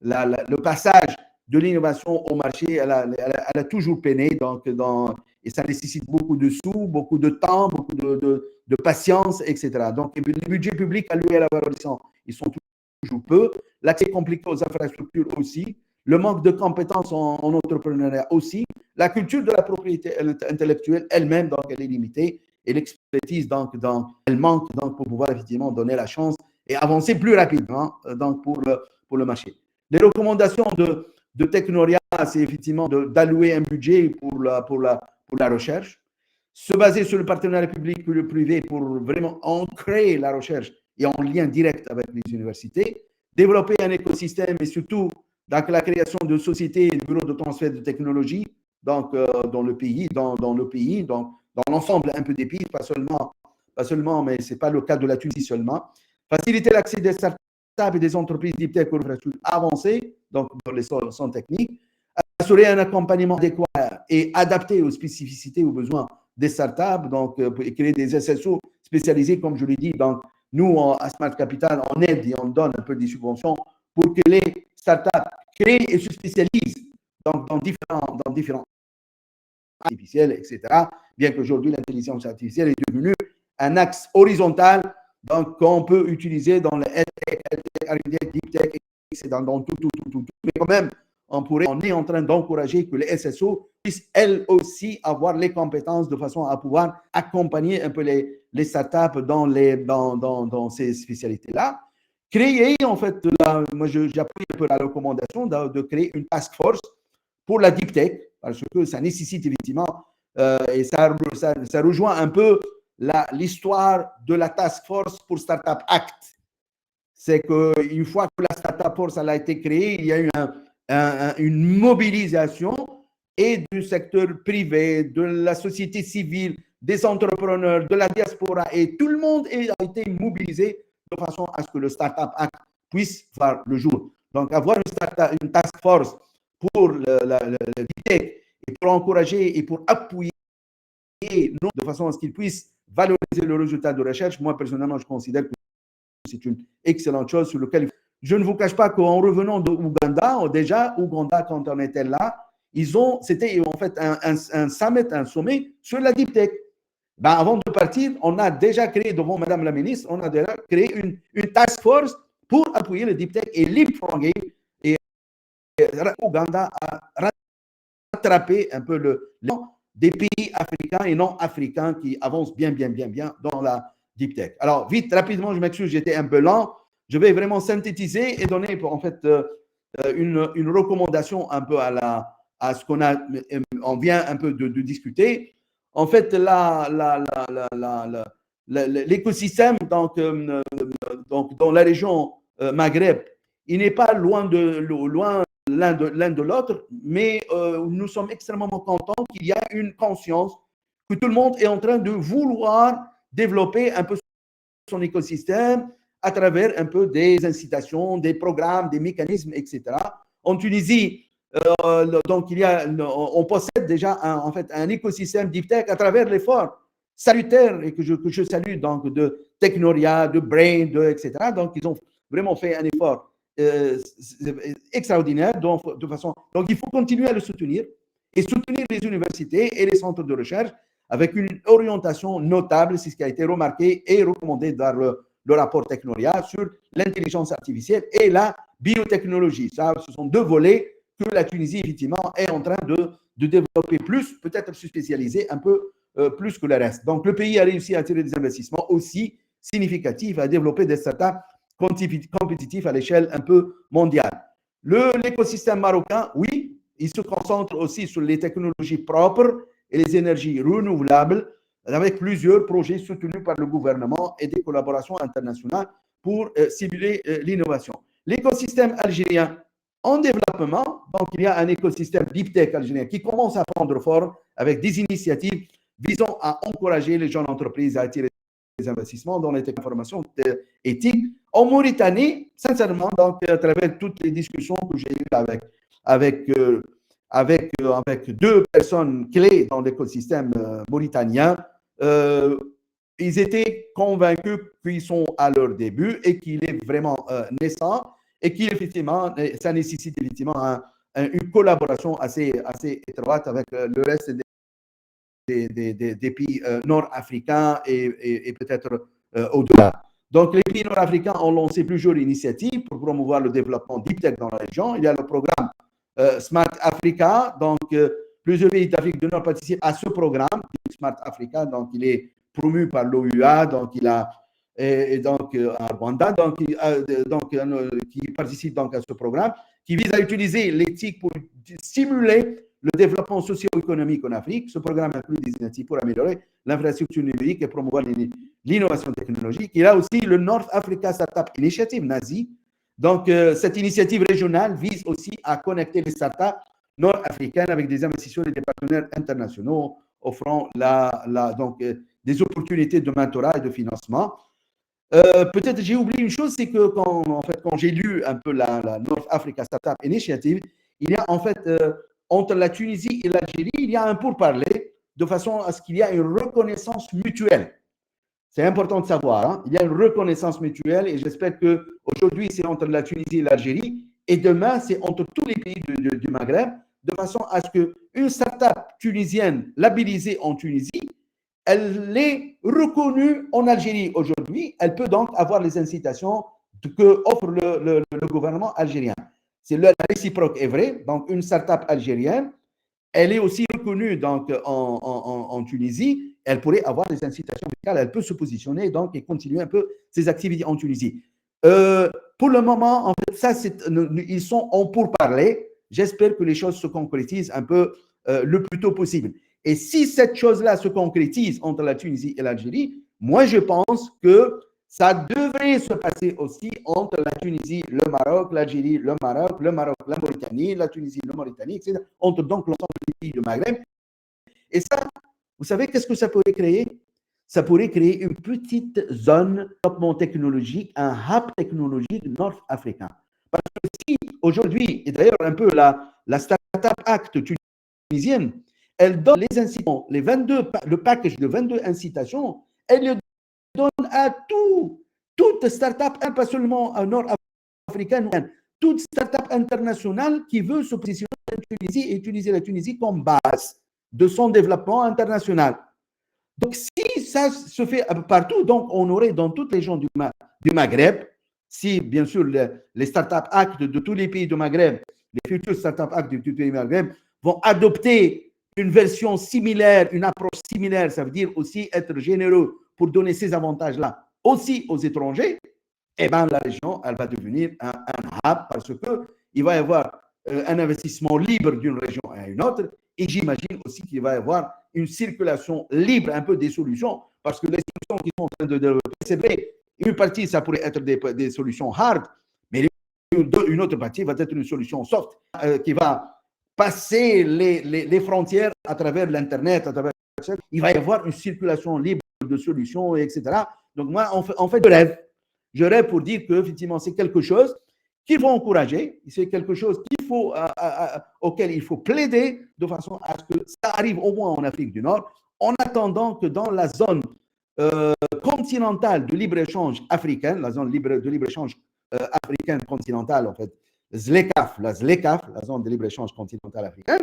le passage de l'innovation au marché, elle a toujours peiné. Et ça nécessite beaucoup de sous, beaucoup de temps, beaucoup de patience, etc. Donc, les budgets publics alloués à la valorisation, ils sont toujours peu. L'accès compliqué aux infrastructures aussi. Le manque de compétences en entrepreneuriat aussi. La culture de la propriété intellectuelle elle-même, donc, elle est limitée. Et l'expertise, donc, elle manque donc, pour pouvoir effectivement donner la chance et avancer plus rapidement donc, pour le marché. Les recommandations de Technoria, c'est effectivement d'allouer un budget pour la recherche, se baser sur le partenariat public-privé pour vraiment ancrer la recherche et en lien direct avec les universités, développer un écosystème et surtout donc, la création de sociétés et de bureaux de transfert de technologie donc, dans le pays, donc, dans l'ensemble un peu des pays, pas seulement, mais ce n'est pas le cas de la Tunisie seulement. Faciliter l'accès des startups et des entreprises deep tech aux infrastructures avancées, donc dans les centres techniques, assurer un accompagnement adéquat et adapté aux spécificités, aux besoins des startups, donc créer des SSO spécialisés, comme je l'ai dit. Donc, nous, à Smart Capital, on aide et on donne un peu des subventions pour que les startups créent et se spécialisent dans différents artificiels, etc. Bien qu'aujourd'hui, l'intelligence artificielle est devenue un axe horizontal donc, qu'on peut utiliser dans le EdTech, Deep Tech, etc. Dans tout. Mais quand même, on est en train d'encourager que les SSO puissent, elles aussi, avoir les compétences de façon à pouvoir accompagner un peu les startups dans ces spécialités-là. Créer, en fait, moi j'appuie un peu la recommandation de créer une task force pour la Deep Tech, parce que ça nécessite effectivement, et ça rejoint un peu l'histoire de la task force pour Startup Act. C'est qu'une fois que la Startup Force a été créée, il y a eu une mobilisation et du secteur privé, de la société civile, des entrepreneurs, de la diaspora, et tout le monde a été mobilisé de façon à ce que le Startup Act puisse voir le jour. Donc, avoir une task force pour le tech et pour encourager et pour appuyer de façon à ce qu'ils puissent valoriser le résultat de recherche, moi, personnellement, je considère que c'est une excellente chose sur laquelle je ne vous cache pas qu'en revenant d'Ouganda, déjà, Ouganda, quand on était là, c'était en fait un sommet sur la Deep Tech. Ben, avant de partir, on a déjà créé, devant Madame la Ministre, on a déjà créé une task force pour appuyer le Deep Tech et leapfrogger. Et Ouganda a rattrapé un peu des pays africains et non africains qui avancent bien dans la Deep Tech. Alors, vite, rapidement, je m'excuse, j'étais un peu lent. Je vais vraiment synthétiser et donner, en fait, une recommandation un peu à ce on vient un peu de discuter. En fait, l'écosystème donc, dans la région Maghreb, il n'est pas loin l'un de l'autre, mais nous sommes extrêmement contents qu'il y a une conscience que tout le monde est en train de vouloir développer un peu son écosystème à travers un peu des incitations, des programmes, des mécanismes, etc. En Tunisie, donc on possède déjà en fait un écosystème Deep Tech à travers l'effort salutaire et que je salue donc de Technoria, de Brain, etc. Donc ils ont vraiment fait un effort extraordinaire donc il faut continuer à le soutenir et soutenir les universités et les centres de recherche avec une orientation notable, c'est ce qui a été remarqué et recommandé dans le rapport Technoria sur l'intelligence artificielle et la biotechnologie. Ça, ce sont deux volets que la Tunisie, effectivement, est en train de développer plus, peut-être se spécialiser un peu plus que le reste. Donc, le pays a réussi à attirer des investissements aussi significatifs, à développer des startups compétitifs à l'échelle un peu mondiale. L'écosystème marocain, oui, il se concentre aussi sur les technologies propres et les énergies renouvelables, avec plusieurs projets soutenus par le gouvernement et des collaborations internationales pour stimuler l'innovation. L'écosystème algérien en développement, donc il y a un écosystème Deep Tech algérien qui commence à prendre forme avec des initiatives visant à encourager les jeunes entreprises à attirer investissements dans les informations éthiques en Mauritanie, sincèrement, donc, à travers toutes les discussions que j'ai eues avec deux personnes clés dans l'écosystème mauritanien, ils étaient convaincus qu'ils sont à leur début et qu'il est vraiment naissant et qu'effectivement, ça nécessite effectivement une collaboration assez étroite avec le reste des pays nord-africains et peut-être au-delà. Donc, les pays nord-africains ont lancé plusieurs initiatives pour promouvoir le développement deep tech dans la région. Il y a le programme Smart Africa. Donc, plusieurs pays d'Afrique du Nord participent à ce programme, Smart Africa. Donc, il est promu par l'OUA. Donc, il a donc à Rwanda, qui participe donc à ce programme, qui vise à utiliser l'éthique pour stimuler le développement socio-économique en Afrique. Ce programme inclut des initiatives pour améliorer l'infrastructure numérique et promouvoir l'innovation technologique. Il y a aussi le North Africa Startup Initiative, NASI. Donc, cette initiative régionale vise aussi à connecter les startups nord-africaines avec des investisseurs et des partenaires internationaux, offrant donc, des opportunités de mentorat et de financement. Peut-être j'ai oublié une chose, c'est que quand j'ai lu un peu la North Africa Startup Initiative, il y a en fait entre la Tunisie et l'Algérie, il y a un pourparler de façon à ce qu'il y ait une reconnaissance mutuelle. C'est important de savoir, hein? Il y a une reconnaissance mutuelle et j'espère qu'aujourd'hui, c'est entre la Tunisie et l'Algérie et demain, c'est entre tous les pays du Maghreb, de façon à ce qu'une start-up tunisienne labellisée en Tunisie, elle est reconnue en Algérie aujourd'hui. Elle peut donc avoir les incitations que offre le gouvernement algérien. La réciproque est vraie. Donc, une start-up algérienne, elle est aussi reconnue donc, en Tunisie. Elle pourrait avoir des incitations fiscales. Elle peut se positionner donc, et continuer un peu ses activités en Tunisie. Pour le moment, en fait, ils sont en pourparlers. J'espère que les choses se concrétisent un peu le plus tôt possible. Et si cette chose-là se concrétise entre la Tunisie et l'Algérie, moi, je pense que ça devrait se passer aussi entre la Tunisie, le Maroc, l'Algérie, le Maroc, la Mauritanie, la Tunisie, la Mauritanie, etc. Entre donc l'ensemble des pays du Maghreb. Et ça, vous savez qu'est-ce que ça pourrait créer? Ça pourrait créer une petite zone de développement technologique, un hub technologique nord-africain. Parce que si aujourd'hui, et d'ailleurs un peu la Startup Act tunisienne, elle donne les incitations, le package de 22 incitations, elle le donne à toute start-up, pas seulement nord-africaine, toute start-up internationale qui veut se positionner en Tunisie et utiliser la Tunisie comme base de son développement international. Donc, si ça se fait partout, donc on aurait dans toutes les régions du Maghreb, si bien sûr les start-up acts de tous les pays du Maghreb, les futurs start-up acts de tous les pays du Maghreb vont adopter une version similaire, une approche similaire, ça veut dire aussi être généreux pour donner ces avantages-là aussi aux étrangers, eh bien la région, elle va devenir un hub parce qu'il va y avoir un investissement libre d'une région à une autre et j'imagine aussi qu'il va y avoir une circulation libre un peu des solutions parce que les solutions qui sont en train de développer, c'est vrai, une partie, ça pourrait être des solutions hard, mais une autre partie va être une solution soft qui va passer les frontières à travers l'Internet, il va y avoir une circulation libre de solutions, etc. Donc moi, en fait, je rêve pour dire que effectivement, c'est quelque chose qu'il faut encourager, c'est quelque chose auquel il faut plaider de façon à ce que ça arrive au moins en Afrique du Nord, en attendant que dans la zone continentale de libre-échange africaine, la zone de libre-échange africaine continentale, en fait, la ZLECAf, la zone de libre-échange continentale africaine,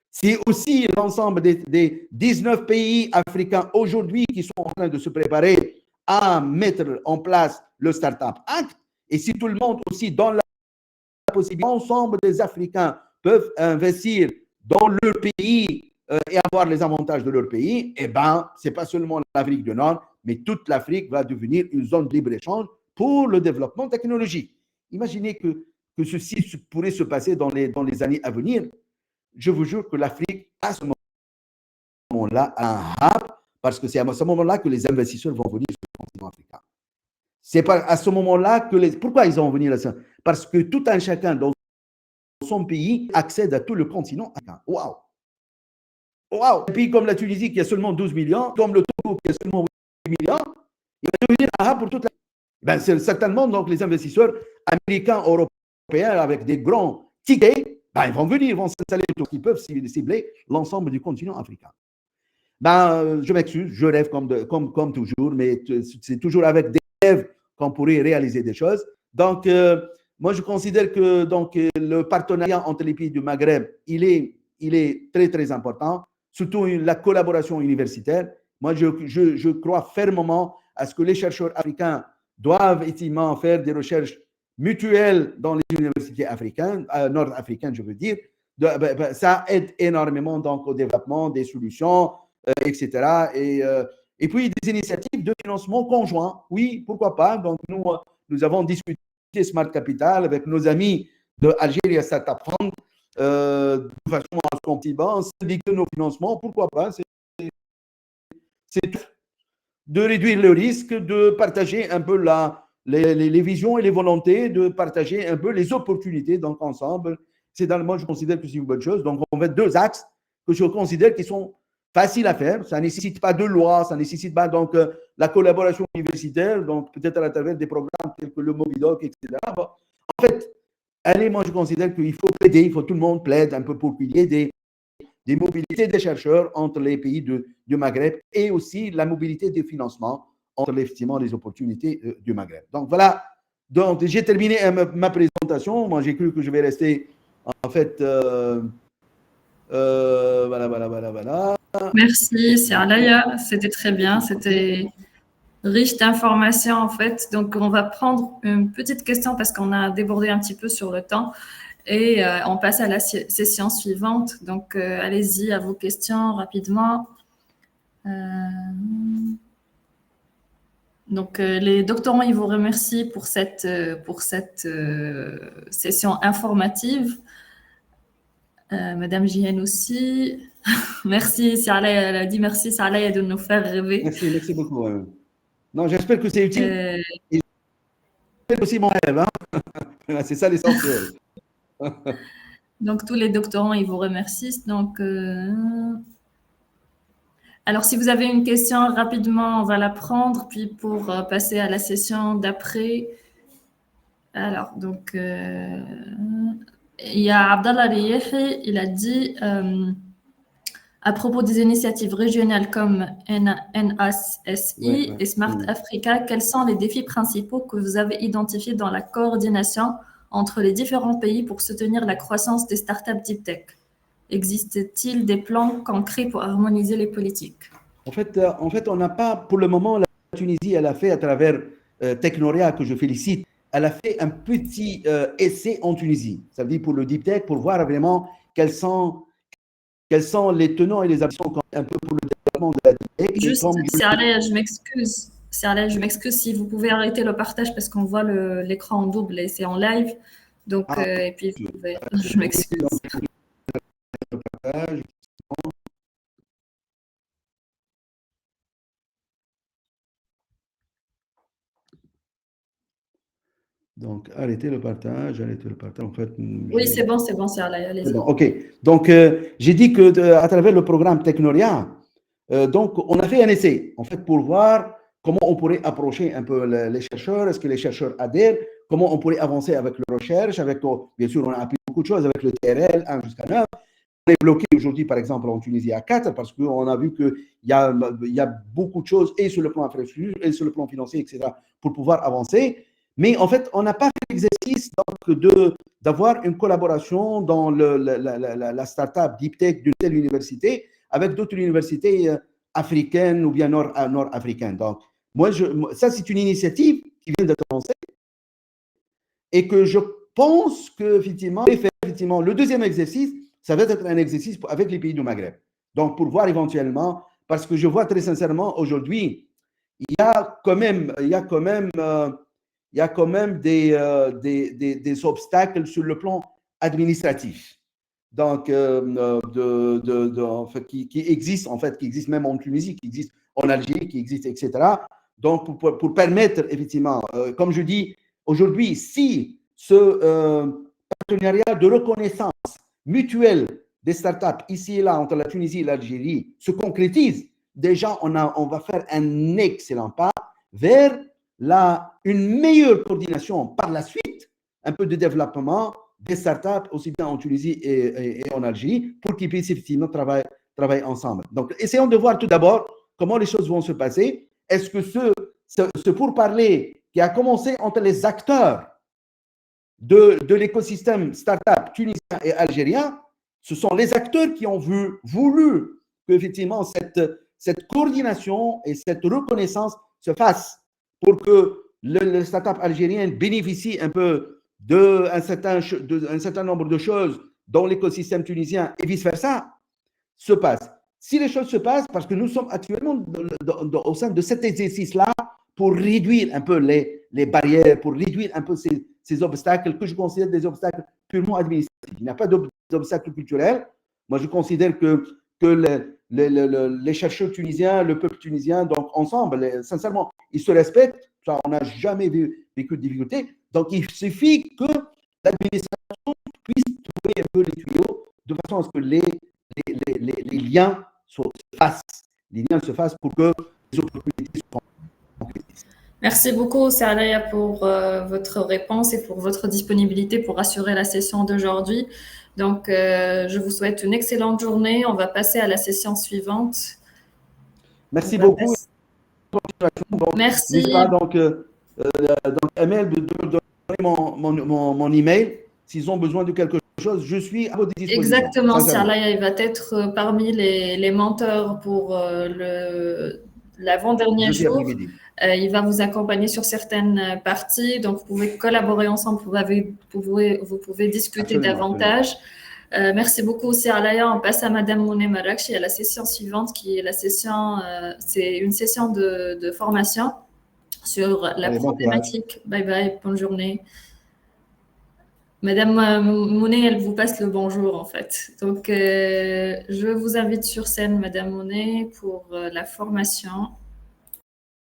c'est aussi l'ensemble des 19 pays africains aujourd'hui qui sont en train de se préparer à mettre en place le Startup Act. Et si tout le monde aussi donne la possibilité, l'ensemble des Africains peuvent investir dans leur pays et avoir les avantages de leur pays, eh bien, ce n'est pas seulement l'Afrique du Nord, mais toute l'Afrique va devenir une zone de libre-échange pour le développement technologique. Imaginez que ceci pourrait se passer dans les années à venir. Je vous jure que l'Afrique, à ce moment-là, a un hub, parce que c'est à ce moment-là que les investisseurs vont venir sur le continent africain. C'est pas à ce moment-là que Pourquoi ils vont venir à ça? Parce que tout un chacun dans son pays accède à tout le continent africain. Waouh! Waouh! Un pays comme la Tunisie qui a seulement 12 millions, comme le Togo qui a seulement 8 millions, il va devenir un hub pour toute la... Ben, c'est certainement, donc, les investisseurs américains, européens, avec des grands tickets, ben, ils vont venir, ils vont s'installer tout, ils peuvent cibler l'ensemble du continent africain. Ben, je m'excuse, je rêve comme toujours, mais c'est toujours avec des rêves qu'on pourrait réaliser des choses. Donc, moi, je considère que donc, le partenariat entre les pays du Maghreb, il est très, très important, surtout la collaboration universitaire. Moi, je crois fermement à ce que les chercheurs africains doivent effectivement faire des recherches mutuelles dans les universités africaines, nord-africaines, je veux dire. Ça aide énormément donc, au développement des solutions, etc. Et puis, des initiatives de financement conjoint. Oui, pourquoi pas. Donc, nous avons discuté Smart Capital avec nos amis de Algeria Startup Fund de façon à ce qu'on syndiquer nos financements. Pourquoi pas. C'est de réduire le risque, de partager un peu les visions et les volontés, de partager un peu les opportunités donc ensemble. Moi, je considère que c'est une bonne chose. Donc, on va deux axes que je considère qui sont faciles à faire. Ça ne nécessite pas de loi, ça ne nécessite pas donc la collaboration universitaire, donc peut-être à travers des programmes tels que le Mobidoc, etc. Bon, en fait, allez, moi, je considère qu'il faut plaider, il faut tout le monde plaide un peu pour qu'il y ait des mobilités des chercheurs entre les pays du Maghreb et aussi la mobilité des financements entre effectivement les opportunités du Maghreb. Donc voilà, donc j'ai terminé ma présentation. Moi, j'ai cru que je vais rester en fait. Voilà. Merci, c'est Alaya. C'était très bien. C'était riche d'informations en fait. Donc, on va prendre une petite question parce qu'on a débordé un petit peu sur le temps. Et on passe à la session suivante. Donc, allez-y à vos questions rapidement. Donc, les doctorants, ils vous remercient pour cette session informative. Madame Jihen aussi. Merci, Saleh, elle a dit merci, Saleh, de nous faire rêver. Merci beaucoup. Non, j'espère que c'est utile. C'est aussi mon rêve. Hein. C'est ça l'essentiel. Donc, tous les doctorants, ils vous remercient. Donc, alors, si vous avez une question, rapidement, on va la prendre. Puis, pour passer à la session d'après. Alors, donc, il y a Abdallah Riyehi, il a dit à propos des initiatives régionales comme NASSI et Smart Africa, quels sont les défis principaux que vous avez identifiés dans la coordination entre les différents pays pour soutenir la croissance des startups deep tech? Existe-t-il des plans concrets pour harmoniser les politiques? En fait, on n'a pas, pour le moment, la Tunisie, elle a fait à travers Technoria, que je félicite, elle a fait un petit essai en Tunisie. Ça veut dire pour le deep tech, pour voir vraiment quels sont les tenants et les absents un peu pour le développement de la deep tech. Juste, Saleh, je m'excuse. Saleh, je m'excuse si vous pouvez arrêter le partage parce qu'on voit l'écran en double et c'est en live. Donc, et puis, vous pouvez... je m'excuse. Donc, arrêtez le partage. En fait, oui, c'est bon, c'est allez-y. Bon, OK. Donc, j'ai dit que à travers le programme Technoria, donc, on a fait un essai, en fait, pour voir comment on pourrait approcher un peu les chercheurs. Est-ce que les chercheurs adhèrent? Comment on pourrait avancer avec la recherche? Bien sûr, on a appris beaucoup de choses avec le TRL 1 jusqu'à 9. On est bloqué aujourd'hui, par exemple, en Tunisie à 4 parce qu'on a vu qu'il y a beaucoup de choses, et sur le plan infrastructure, et sur le plan financier, etc., pour pouvoir avancer. Mais en fait, on n'a pas fait l'exercice d'avoir une collaboration dans la start-up deep tech d'une telle université avec d'autres universités africaines ou bien nord-africaines. Donc, ça, c'est une initiative qui vient d'être lancée et que je pense que, effectivement, le deuxième exercice, ça va être un exercice avec les pays du Maghreb. Donc, pour voir éventuellement, parce que je vois très sincèrement aujourd'hui, il y a quand même des obstacles sur le plan administratif. Donc, qui existent même en Tunisie, qui existent en Algérie, qui existent, etc. Donc, pour permettre, effectivement, comme je dis, aujourd'hui, si ce partenariat de reconnaissance mutuelle des startups ici et là entre la Tunisie et l'Algérie se concrétise, déjà, on va faire un excellent pas vers une meilleure coordination par la suite, un peu de développement des startups, aussi bien en Tunisie et en Algérie, pour qu'ils puissent effectivement travailler ensemble. Donc, essayons de voir tout d'abord comment les choses vont se passer. Est-ce que ce pourparler qui a commencé entre les acteurs de l'écosystème startup tunisien et algérien, ce sont les acteurs qui ont voulu qu'effectivement cette coordination et cette reconnaissance se fasse pour que le startup algérien bénéficie un peu d'un certain nombre de choses dans l'écosystème tunisien et vice-versa, se passe. Si les choses se passent, parce que nous sommes actuellement au sein de cet exercice-là pour réduire un peu les barrières, pour réduire un peu ces obstacles que je considère des obstacles purement administratifs. Il n'y a pas d'obstacles culturels. Moi, je considère que les chercheurs tunisiens, le peuple tunisien, donc ensemble, sincèrement, ils se respectent. Ça, on n'a jamais vécu de difficultés. Donc, il suffit que l'administration puisse trouver un peu les tuyaux de façon à ce que les liens se fassent. Les liens se fassent pour que les opportunités soient concrétisées. Merci beaucoup, Saalaya, pour votre réponse et pour votre disponibilité pour assurer la session d'aujourd'hui. Donc, je vous souhaite une excellente journée. On va passer à la session suivante. Merci beaucoup. Merci. N'hésitez pas donc Amel de me donner mon email s'ils ont besoin de quelque chose. Je suis à votre disposition. Exactement, Saalaya, il va être parmi les menteurs pour l'avant-dernier jour. Il va vous accompagner sur certaines parties, donc vous pouvez collaborer ensemble, vous pouvez discuter davantage. Merci beaucoup, Saalaya. On passe à Madame Mounet Marakchi à la session suivante, qui est la session, c'est une session de formation sur la problématique. Bye bye, bonne journée. Madame Mounet, elle vous passe le bonjour en fait. Donc, je vous invite sur scène, Madame Mounet, pour la formation.